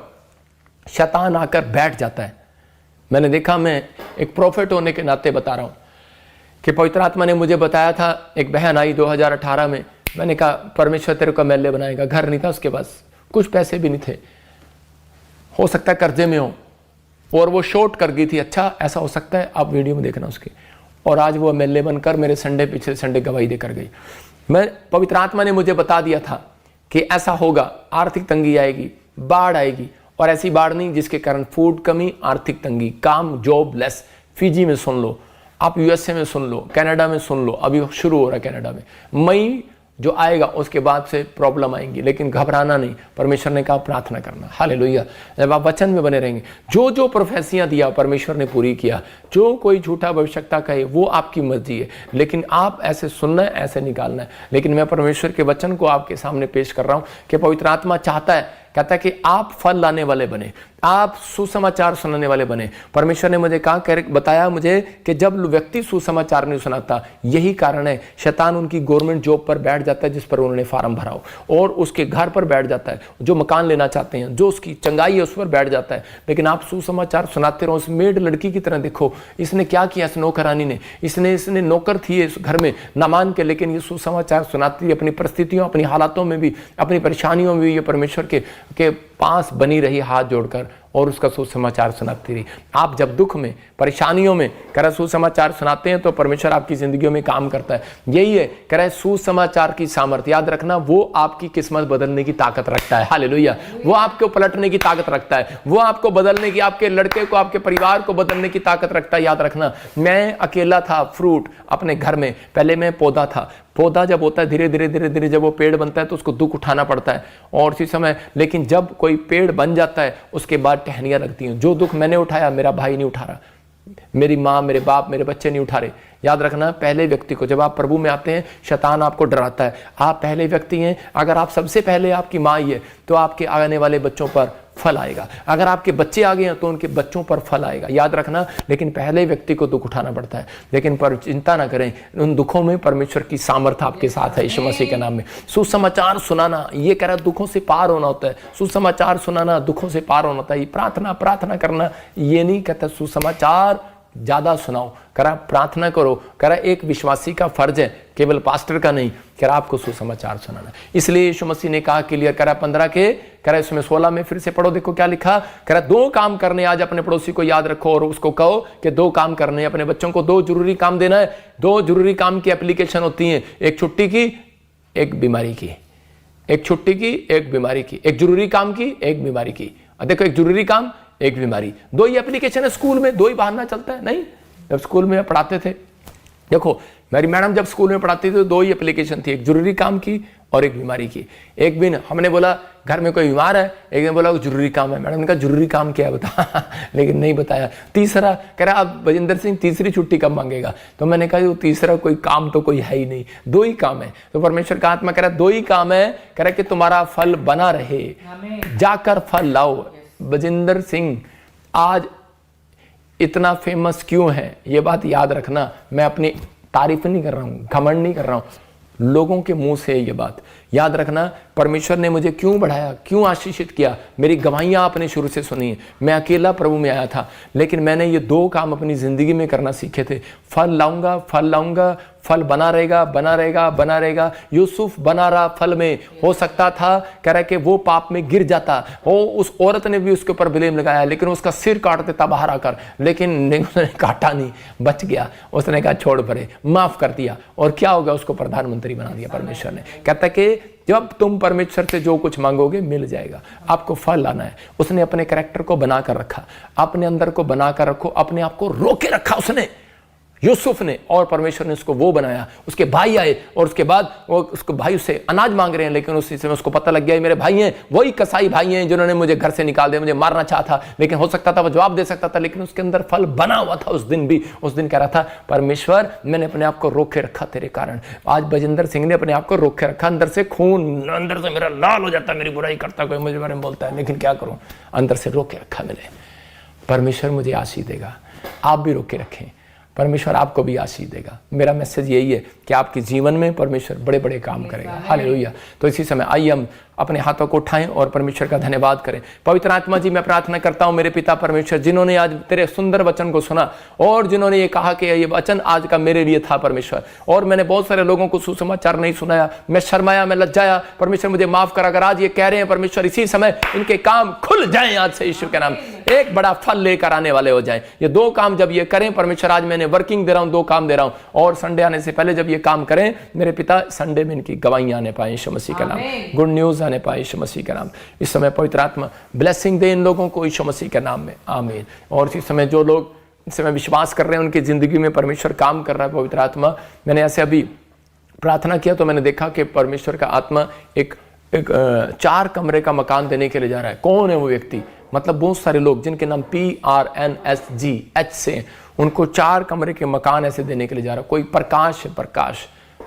शैतान आकर बैठ जाता है। मैंने देखा, मैं एक प्रोफेट होने के नाते बता रहा हूं कि पवित्र आत्मा ने मुझे बताया था, एक बहन आई 2018 में, मैंने कहा परमेश्वर तेरे को एमएलए बनाएगा। घर नहीं था उसके पास, कुछ पैसे भी नहीं थे, हो सकता है कर्जे में हो, और वो शॉर्ट कर गई थी। अच्छा ऐसा हो सकता है, आप वीडियो में देखना उसकी। और आज वो एमएलए बनकर मेरे पिछले संडे गवाही देकर गई। मैं पवित्र आत्मा ने मुझे बता दिया था कि ऐसा होगा, आर्थिक तंगी आएगी, बाढ़ आएगी, और ऐसी बाढ़ नहीं जिसके कारण फूड कमी, आर्थिक तंगी, काम जॉब लेस। फिजी में सुन लो, आप यूएसए में सुन लो, कनाडा में सुन लो, अभी शुरू हो रहा है कनाडा में। मई जो आएगा उसके बाद से प्रॉब्लम आएंगी, लेकिन घबराना नहीं। परमेश्वर ने कहा प्रार्थना करना। हालेलुया। जब आप वचन में बने रहेंगे, जो जो प्रोफेसियां दिया परमेश्वर ने पूरी किया। जो कोई झूठा भविष्यता कहे वो आपकी मर्जी है, लेकिन आप ऐसे सुनना है, ऐसे निकालना है। लेकिन मैं परमेश्वर के वचन को आपके सामने पेश कर रहा हूं कि पवित्र आत्मा चाहता है, कहता है कि आप फल लाने वाले बने, आप सुसमाचार सुनाने वाले बने। परमेश्वर ने मुझे कहा, बताया मुझे कि जब व्यक्ति सुसमाचार नहीं सुनाता, यही कारण है शैतान उनकी गवर्नमेंट जॉब पर बैठ जाता है जिस पर उन्होंने फार्म भरा हो, और उसके घर पर बैठ जाता है, जो मकान लेना चाहते हैं, जो उसकी चंगाई है उस पर बैठ जाता है। लेकिन आप सुसमाचार सुनाते रहो। उस मेड लड़की की तरह देखो, इसने क्या किया, इस नौकरानी ने, इसने नौकर थी इस घर में ना मान के, लेकिन ये सुसमाचार सुनाती है अपनी परिस्थितियों, अपनी हालातों में भी, अपनी परेशानियों में भी। ये परमेश्वर के पास बनी रही हाथ जोड़कर, और उसका सुसमाचार सुनाती रही। आप जब दुख में, परेशानियों में कह रहे सुसमाचार सुनाते हैं तो परमेश्वर आपकी जिंदगियों में काम करता है। यही है कह रहे सुसमाचार की सामर्थ्य। याद रखना, वो आपकी किस्मत बदलने की ताकत रखता है। हालेलुया। वो आपको पलटने की ताकत रखता है, वो आपको बदलने की, आपके लड़के को, आपके परिवार को बदलने की ताकत रखता है। याद रखना, मैं अकेला था फ्रूट अपने घर में, पहले मैं पौधा था। पौधा जब होता है धीरे धीरे जब वो पेड़ बनता है तो उसको दुख उठाना पड़ता है, और उसी समय, लेकिन जब कोई पेड़ बन जाता है उसके बाद टहनियां लगती हैं। जो दुख मैंने उठाया मेरा भाई नहीं उठा रहा, मेरी माँ, मेरे बाप, मेरे बच्चे नहीं उठा रहे। याद रखना, पहले व्यक्ति को, जब आप प्रभु में आते हैं शैतान आपको डराता है। आप पहले व्यक्ति हैं। अगर आप सबसे पहले आपकी माँ ही है तो आपके आने वाले बच्चों पर फल आएगा। अगर आपके बच्चे आ गए हैं तो उनके बच्चों पर फल आएगा। याद रखना, लेकिन पहले व्यक्ति को दुख उठाना पड़ता है। लेकिन पर चिंता ना करें, उन दुखों में परमेश्वर की सामर्थ आपके साथ है यीशु मसीह के नाम में। सुसमाचार सुनाना, ये कह रहा है दुखों से पार होना होता है। सुसमाचार सुनाना दुखों से पार होना होता है। प्रार्थना करना, ये नहीं कहता सुसमाचार ज़्यादा सुनाओ, कह रहा प्रार्थना करो, कह रहा एक विश्वासी का फर्ज है, केवल पास्टर का नहीं, कह रहा आपको सुसमाचार सुनाना। इसलिए यीशु मसीह ने कहा क्लियर, कह रहा 15 के, कह रहा इसमें 16 में फिर से पढ़ो, देखो क्या लिखा, कह रहा 2 काम करने, आज अपने पड़ोसी को याद रखो और उसको कहो कि 2 काम करने, अपने बच्चों को 2 जरूरी काम देना है। 2 जरूरी काम की एप्लीकेशन होती है, एक छुट्टी की, एक बीमारी की, एक छुट्टी की, एक बीमारी की, एक जरूरी काम की, एक बीमारी की। देखो एक जरूरी काम, एक बीमारी, 2 ही एप्लीकेशन है। स्कूल में 2 ही बहाना चलता है नहीं? जब स्कूल में पढ़ाते थे, देखो मेरी मैडम जब स्कूल में पढ़ाती थी तो 2 ही एप्लीकेशन थी, एक जरूरी काम की और एक बीमारी की। एक दिन हमने बोला घर में कोई बीमार है, एक दिन बोला वो जरूरी काम है। मैडम ने कहा जरूरी काम क्या है बता लेकिन नहीं बताया। तीसरा कह रहा अब बजिंदर सिंह तीसरी छुट्टी कब मांगेगा? तो मैंने कहा वो तीसरा कोई काम तो कोई है ही नहीं, 2 ही काम है। तो परमेश्वर का आत्मा कह रहा 2 ही काम है, कह रहा कि तुम्हारा फल बना रहे, जाकर फल लाओ। बजिंदर सिंह आज इतना फेमस क्यों है, ये बात याद रखना। मैं अपनी तारीफ नहीं कर रहा हूं, घमंड नहीं कर रहा हूं, लोगों के मुंह से ये बात याद रखना। परमेश्वर ने मुझे क्यों बढ़ाया, क्यों आशीषित किया, मेरी गवाहियां आपने शुरू से सुनी है। मैं अकेला प्रभु में आया था, लेकिन मैंने ये 2 काम अपनी जिंदगी में करना सीखे थे। फल लाऊंगा, फल लाऊंगा, फल बना रहेगा, बना रहेगा, बना रहेगा। यूसुफ बना रहा फल में, हो सकता था कह रहा कि वो पाप में गिर जाता, वो उस औरत ने भी उसके ऊपर ब्लेम लगाया, लेकिन उसका सिर काट देता बाहर आकर, लेकिन उसने काटा नहीं, बच गया। उसने कहा छोड़ परे, माफ कर दिया, और क्या हो गया, उसको प्रधानमंत्री बना दिया परमेश्वर ने। कहता कि जब तुम परमेश्वर से जो कुछ मांगोगे मिल जाएगा, आपको फल लाना है। उसने अपने कैरेक्टर को बनाकर रखा, अपने अंदर को बनाकर रखो, अपने आप को रोके रखा उसने, यूसुफ ने, और परमेश्वर ने उसको वो बनाया। उसके भाई आए और उसके बाद वो उसको भाई उससे अनाज मांग रहे हैं, लेकिन उसी समय उसको पता लग गया मेरे भाई हैं, वही कसाई भाई हैं जिन्होंने मुझे घर से निकाल दिया, मुझे मारना चाहा था। लेकिन हो सकता था वो जवाब दे सकता था, लेकिन उसके अंदर फल बना हुआ था। उस दिन भी, उस दिन कह रहा था परमेश्वर मैंने अपने आप को रोके रखा तेरे कारण। आज बजिंदर सिंह ने अपने आप को रोके रखा, अंदर से खून, अंदर से मेरा लाल हो जाता, मेरी बुराई करता कोई मुझे बारे में बोलता है, लेकिन क्या करूं, अंदर से रोके रखा मैंने। परमेश्वर मुझे आशीष देगा, आप भी रोके रखें, परमेश्वर आपको भी आशीष देगा। मेरा मैसेज यही है कि आपके जीवन में परमेश्वर बड़े बड़े काम करेगा। हालेलुया। तो इसी समय आइए हम अपने हाथों को उठाएं और परमेश्वर का धन्यवाद करें। पवित्र आत्मा जी, मैं प्रार्थना करता हूं मेरे पिता परमेश्वर, जिन्होंने आज तेरे सुंदर वचन को सुना और जिन्होंने ये कहा कि ये वचन आज का मेरे लिए था परमेश्वर, और मैंने बहुत सारे लोगों को सुसमाचार नहीं सुनाया, मैं शर्माया, मैं लज्जाया, परमेश्वर मुझे माफ कर। अगर आज ये कह रहे हैं परमेश्वर, इसी समय इनके काम खुल जाएं आज से यीशु के नाम, एक बड़ा फल लेकर आने वाले हो जाए। ये 2 काम जब ये करें परमेश्वर, आज मैंने वर्किंग दे रहा हूं, 2 काम दे रहा हूं, और संडे आने से पहले जब ये काम करें मेरे पिता, संडे में इनकी गवाहियां आने पाए यीशु मसीह का नाम, गुड न्यूज आने पाए यीशु मसीह का नाम। इस समय पवित्र आत्मा ब्लेसिंग दे इन लोगों को यीशु मसीह के नाम में, आमीन। और इस समय जो लोग इस समय विश्वास कर रहे हैं उनकी जिंदगी में परमेश्वर काम कर रहा है पवित्र आत्मा। मैंने ऐसे अभी प्रार्थना किया तो मैंने देखा कि परमेश्वर का आत्मा एक 4 कमरे का मकान देने के लिए जा रहा है। कौन है वो व्यक्ति? मतलब बहुत सारे लोग जिनके नाम PRNSGH से, उनको 4 कमरे के मकान ऐसे देने के लिए जा रहा है। कोई प्रकाश है, प्रकाश,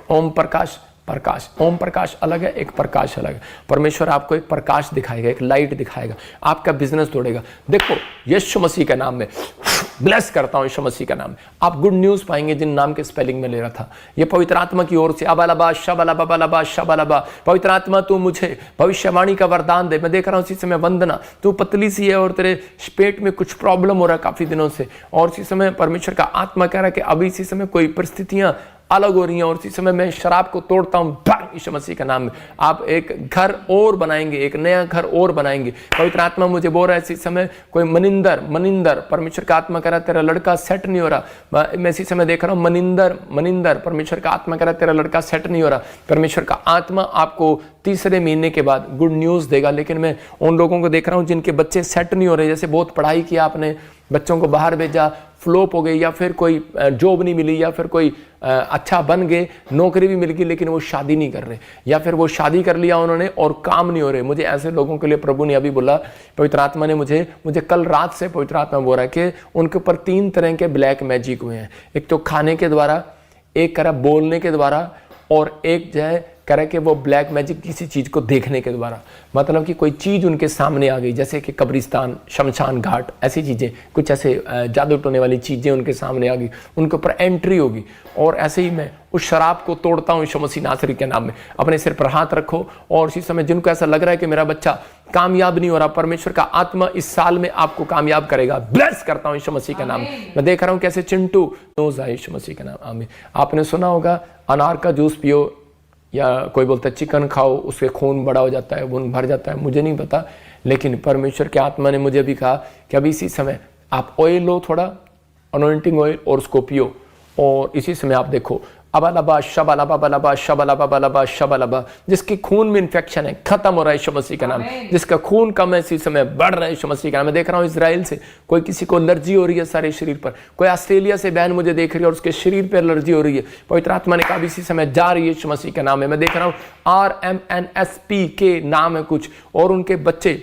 ओम प्रकाश, प्रकाश, ओम प्रकाश अलग है, एक प्रकाश अलग है। परमेश्वर आपको एक प्रकाश दिखाएगा, एक लाइट दिखाएगा, आपका बिजनेस दौड़ेगा। देखो यीशु मसीह के नाम में ब्लेस करता हूं, यीशु मसीह का नाम में आप गुड न्यूज पाएंगे। जिन नाम के स्पेलिंग में ले रहा था, ये पवित्र आत्मा की ओर से अबालबा शबलबा शबलबा। पवित्र आत्मा तू मुझे भविष्यवाणी का वरदान दे। मैं देख रहा हूं इसी समय वंदना, तू पतली सी है और तेरे पेट में कुछ प्रॉब्लम हो रहा है काफी दिनों से, और इसी समय परमेश्वर का आत्मा कह रहा है कि अभी इसी समय कोई परिस्थितियां अलग हो रही हैं, और इसी समय मैं शराब को तोड़ता हूं यीशु मसीह का नाम में। आप एक घर और बनाएंगे, एक नया घर और बनाएंगे। पवित्र आत्मा मुझे बोल रहा है इसी समय कोई मनिंदर, परमेश्वर का आत्मा कह रहा है तेरा लड़का सेट नहीं हो रहा। मैं इसी समय देख रहा हूं मनिंदर, परमेश्वर का आत्मा कह रहा है तेरा लड़का सेट नहीं हो रहा। परमेश्वर का आत्मा आपको 3रे महीने के बाद गुड न्यूज देगा। लेकिन मैं उन लोगों को देख रहा हूं जिनके बच्चे सेट नहीं हो रहे, जैसे बहुत पढ़ाई किया आपने, बच्चों को बाहर भेजा, फ्लॉप हो गई, या फिर कोई जॉब नहीं मिली, या फिर कोई अच्छा बन गए, नौकरी भी मिल गई, लेकिन वो शादी नहीं कर रहे, या फिर वो शादी कर लिया उन्होंने और काम नहीं हो रहे। मुझे ऐसे लोगों के लिए प्रभु ने अभी बोला, पवित्र आत्मा ने मुझे कल रात से पवित्र आत्मा बोल रहा है कि उनके ऊपर 3 तरह के ब्लैक मैजिक हुए हैं। एक तो खाने के द्वारा, एक करा बोलने के द्वारा, और एक जो है कह रहा है कि वो ब्लैक मैजिक किसी चीज़ को देखने के द्वारा, मतलब कि कोई चीज़ उनके सामने आ गई, जैसे कि कब्रिस्तान, शमशान घाट, ऐसी चीज़ें, कुछ ऐसे जादू टोने वाली चीज़ें उनके सामने आ गई, उनके ऊपर एंट्री होगी। और ऐसे ही मैं उस शराब को तोड़ता हूँ यीशु मसीह नासरी के नाम में। अपने सिर पर हाथ रखो और उसी समय जिनको ऐसा लग रहा है कि मेरा बच्चा कामयाब नहीं हो रहा, परमेश्वर का आत्मा इस साल में आपको कामयाब करेगा, ब्लेस करता हूँ यीशु मसीह के नाम में। मैं देख रहा हूँ कैसे चिंटू नोज आए यीशु मसीह के नाम। आमीन। आपने सुना होगा अनार का जूस पियो, या कोई बोलता है चिकन खाओ, उससे खून बड़ा हो जाता है, खून भर जाता है, मुझे नहीं पता, लेकिन परमेश्वर के आत्मा ने मुझे भी कहा कि अभी इसी समय आप ऑयल लो, थोड़ा अनॉइंटिंग ऑयल, और उसको पियो। और इसी समय आप देखो अबालबा शबालबा बलबा शबालबा बलबा शबालबा, जिसके खून में इन्फेक्शन है खत्म हो रहा है यीशु मसीह का नाम, जिसका खून कम है इसी समय बढ़ रहा है यीशु मसीह का नाम। मैं देख रहा हूँ इजराइल से कोई किसी को एलर्जी हो रही है सारे शरीर पर, कोई ऑस्ट्रेलिया से बहन मुझे देख रही है और उसके शरीर पर एलर्जी हो रही है, पवित्र आत्मा ने कहा इसी समय जा रही है यीशु मसीह का नाम है। मैं देख रहा हूँ RMNSP के नाम है कुछ, और उनके बच्चे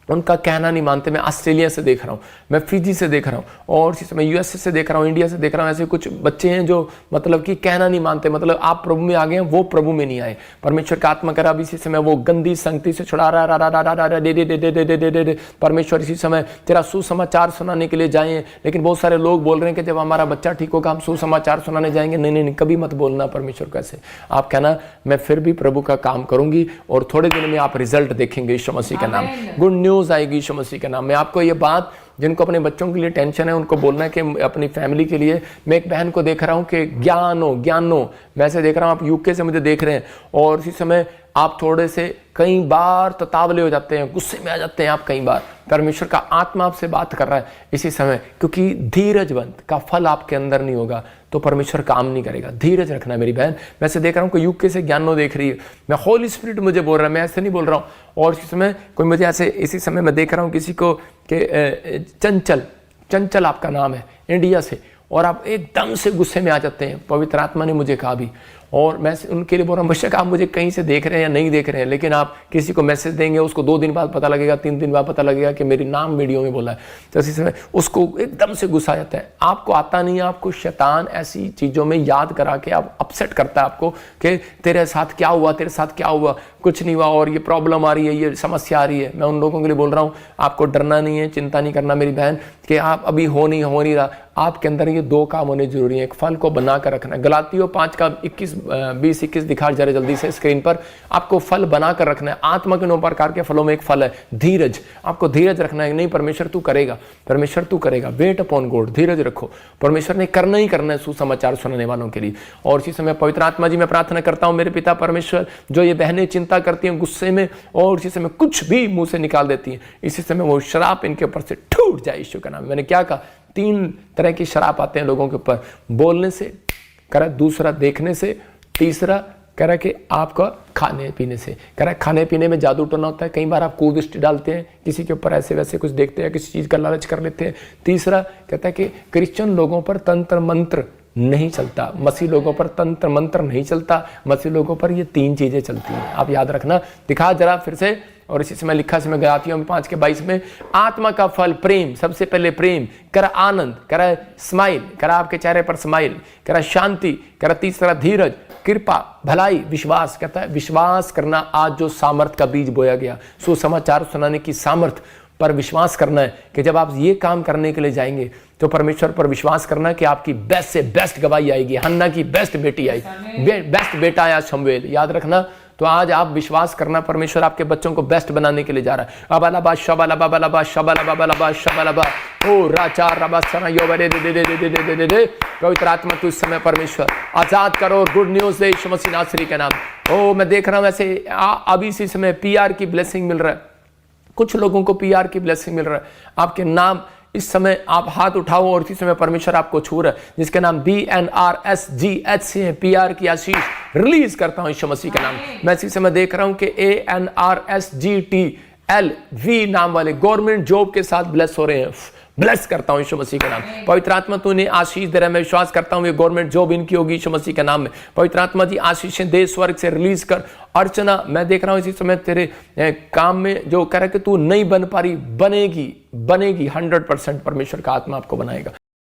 उनका कहना नहीं मानते। मैं ऑस्ट्रेलिया से देख रहा हूँ, मैं फिजी से देख रहा हूँ, और इसी समय USA से देख रहा हूँ, इंडिया से देख रहा हूँ। ऐसे कुछ बच्चे हैं जो मतलब कि कहना नहीं मानते, मतलब आप प्रभु में आ गए हैं, वो प्रभु में नहीं आए। परमेश्वर का आत्मा करा इसी समय वो गंदी संगति से छुड़ा रहा है। परमेश्वर इसी समय तेरा सुसमाचार सुनाने के लिए जाए। लेकिन बहुत सारे लोग बोल रहे हैं कि जब हमारा बच्चा ठीक होगा हम सुसमाचार सुनाने जाएंगे। नहीं नहीं, कभी मत बोलना परमेश्वर को ऐसे। आप कहना मैं फिर भी प्रभु का काम करूंगी और थोड़े दिन में आप रिजल्ट देखेंगे यीशु मसीह का नाम। गुड न्यूज आएगी यीशु मसीह के नाम में। आपको ये बात, जिनको अपने बच्चों के लिए टेंशन है, उनको बोलना है कि अपनी फैमिली के लिए। मैं एक बहन को देख रहा हूं कि ज्ञानो मैं से देख रहा हूं, आप यूके से मुझे देख रहे हैं, और इसी समय आप थोड़े से कई बार ततावले हो जाते हैं, गुस्से में आ जाते हैं आप कई बार। परमेश्वर का आत्मा आपसे बात कर रहा है इसी समय, क्योंकि धीरजवंत का फल आपके अंदर नहीं होगा तो परमेश्वर काम नहीं करेगा। धीरज रखना है मेरी बहन। मैं से देख रहा हूँ कोई यूके से ज्ञानो देख रही है, मैं होली स्पिरिट मुझे बोल रहा है, मैं ऐसे नहीं बोल रहा हूँ। और इसी समय कोई मुझे ऐसे, इसी समय मैं देख रहा हूँ किसी को कि चंचल आपका नाम है, इंडिया से, और आप एकदम से गुस्से में आ जाते हैं। पवित्र आत्मा ने मुझे कहा भी, और मैं उनके लिए बोल रहा हूँ बेशक आप मुझे कहीं से देख रहे हैं या नहीं देख रहे हैं, लेकिन आप किसी को मैसेज देंगे, उसको 2 दिन बाद पता लगेगा, 3 दिन बाद पता लगेगा कि मेरी नाम वीडियो में बोला है, तो इसी समय उसको एकदम से गुस्सा आ जाता है। आपको आता नहीं है, आपको शैतान ऐसी चीज़ों में याद करा के आप अपसेट करता है आपको कि तेरे साथ क्या हुआ, तेरे साथ क्या हुआ, कुछ नहीं हुआ, और ये प्रॉब्लम आ रही है, ये समस्या आ रही है। मैं उन लोगों के लिए बोल रहा हूँ आपको डरना नहीं है, चिंता नहीं करना मेरी बहन, कि आप अभी हो नहीं रहा। आपके अंदर ये 2 काम होने जरूरी है। एक फल को बना कर रखना है, गलातियों 5 का 20-21 दिखा जरा जल्दी से स्क्रीन पर। आपको फल बना कर रखना है। आत्मा के 9 प्रकार के फलों में एक फल है धीरज। आपको धीरज रखना है। नहीं, परमेश्वर तू करेगा, परमेश्वर तू करेगा। वेट अपॉन गॉड, धीरज रखो, परमेश्वर ने करना ही करना है सुसमाचार सुनाने वालों के लिए। और इसी समय पवित्र आत्मा जी मैं प्रार्थना करता हूँ मेरे पिता परमेश्वर, जो ये बहनें चिंता करती हैं गुस्से में और इसी समय कुछ भी मुंह से निकाल देती हैं, इसी समय वो शराब इनके ऊपर से टूट जाए यीशु का नाम। मैंने क्या कहा, 3 तरह की शराब आते हैं लोगों के ऊपर, बोलने से, कह रहा दूसरा देखने से, तीसरा कह रहा कि आपका खाने पीने से। कह रहा खाने पीने में जादू टोना होता है। कई बार आप कूद दृष्टि डालते हैं किसी के ऊपर, ऐसे वैसे कुछ देखते हैं, किसी चीज़ का लालच कर लेते हैं। तीसरा कहता है कि क्रिश्चियन लोगों पर तंत्र मंत्र नहीं चलता, मसीह लोगों पर तंत्र मंत्र नहीं चलता, मसीह लोगों पर ये 3 चीज़ें चलती हैं। आप याद रखना। दिखा जरा फिर से, और इसी समय लिखा से मैं गलातियों में 5 के 22 में, आत्मा का फल प्रेम, सबसे पहले प्रेम, करा आनंद, करा स्माइल, करा आपके चेहरे पर स्माइल, करा शांति, करा तीसरा धीरज, कृपा, भलाई, विश्वास। कहता है विश्वास करना आज जो सामर्थ का बीज बोया गया, सुसमाचार सुनाने की सामर्थ पर विश्वास करना है कि जब आप ये काम करने के लिए जाएंगे तो परमेश्वर पर विश्वास करना कि आपकी बेस्ट से बेस्ट गवाही आएगी। हन्ना की बेस्ट बेटी आई, बेस्ट बेटा आया शमूएल, याद रखना। तो आज आप विश्वास करना, परमेश्वर आपके बच्चों को बेस्ट बनाने के लिए जा रहा है। अबालबा शबालबा बलबा शबालबा बलबा शबालबा ओ राचा रबसना योबरे दे। पवित्र आत्मा तू इस समय परमेश्वर आजाद करो, गुड न्यूज दे यीशु मसीह नासरी के नाम। ओ मैं देख रहा हूं ऐसे अभी इसी समय PR की ब्लेसिंग मिल रहा है, कुछ लोगों को PR की ब्लेसिंग मिल रहा है। आपके नाम इस समय आप हाथ उठाओ और इसी समय परमेश्वर आपको छू रहा है, जिसके नाम BNRSGH से है। PR की आशीष रिलीज करता हूं यीशु मसीह का नाम। मैं इसी समय देख रहा हूं कि ANRSGTLV नाम वाले गवर्नमेंट जॉब के साथ ब्लेस हो रहे हैं। ब्लेस करता हूं यीशु मसीह के नाम। पवित्र आत्मा तू इन्हें आशीष दे रहा है। मैं विश्वास करता हूं ये गवर्नमेंट जॉब इनकी होगी यीशु मसीह के नाम में। पवित्र आत्मा जी आशीषें दे स्वर्ग से रिलीज कर। अर्चना मैं देख रहा हूं इसी समय तेरे काम में जो कह रहा है कि तू नहीं बन पा रही, बनेगी 100% परमेश्वर का आत्मा आपको बनाएगा।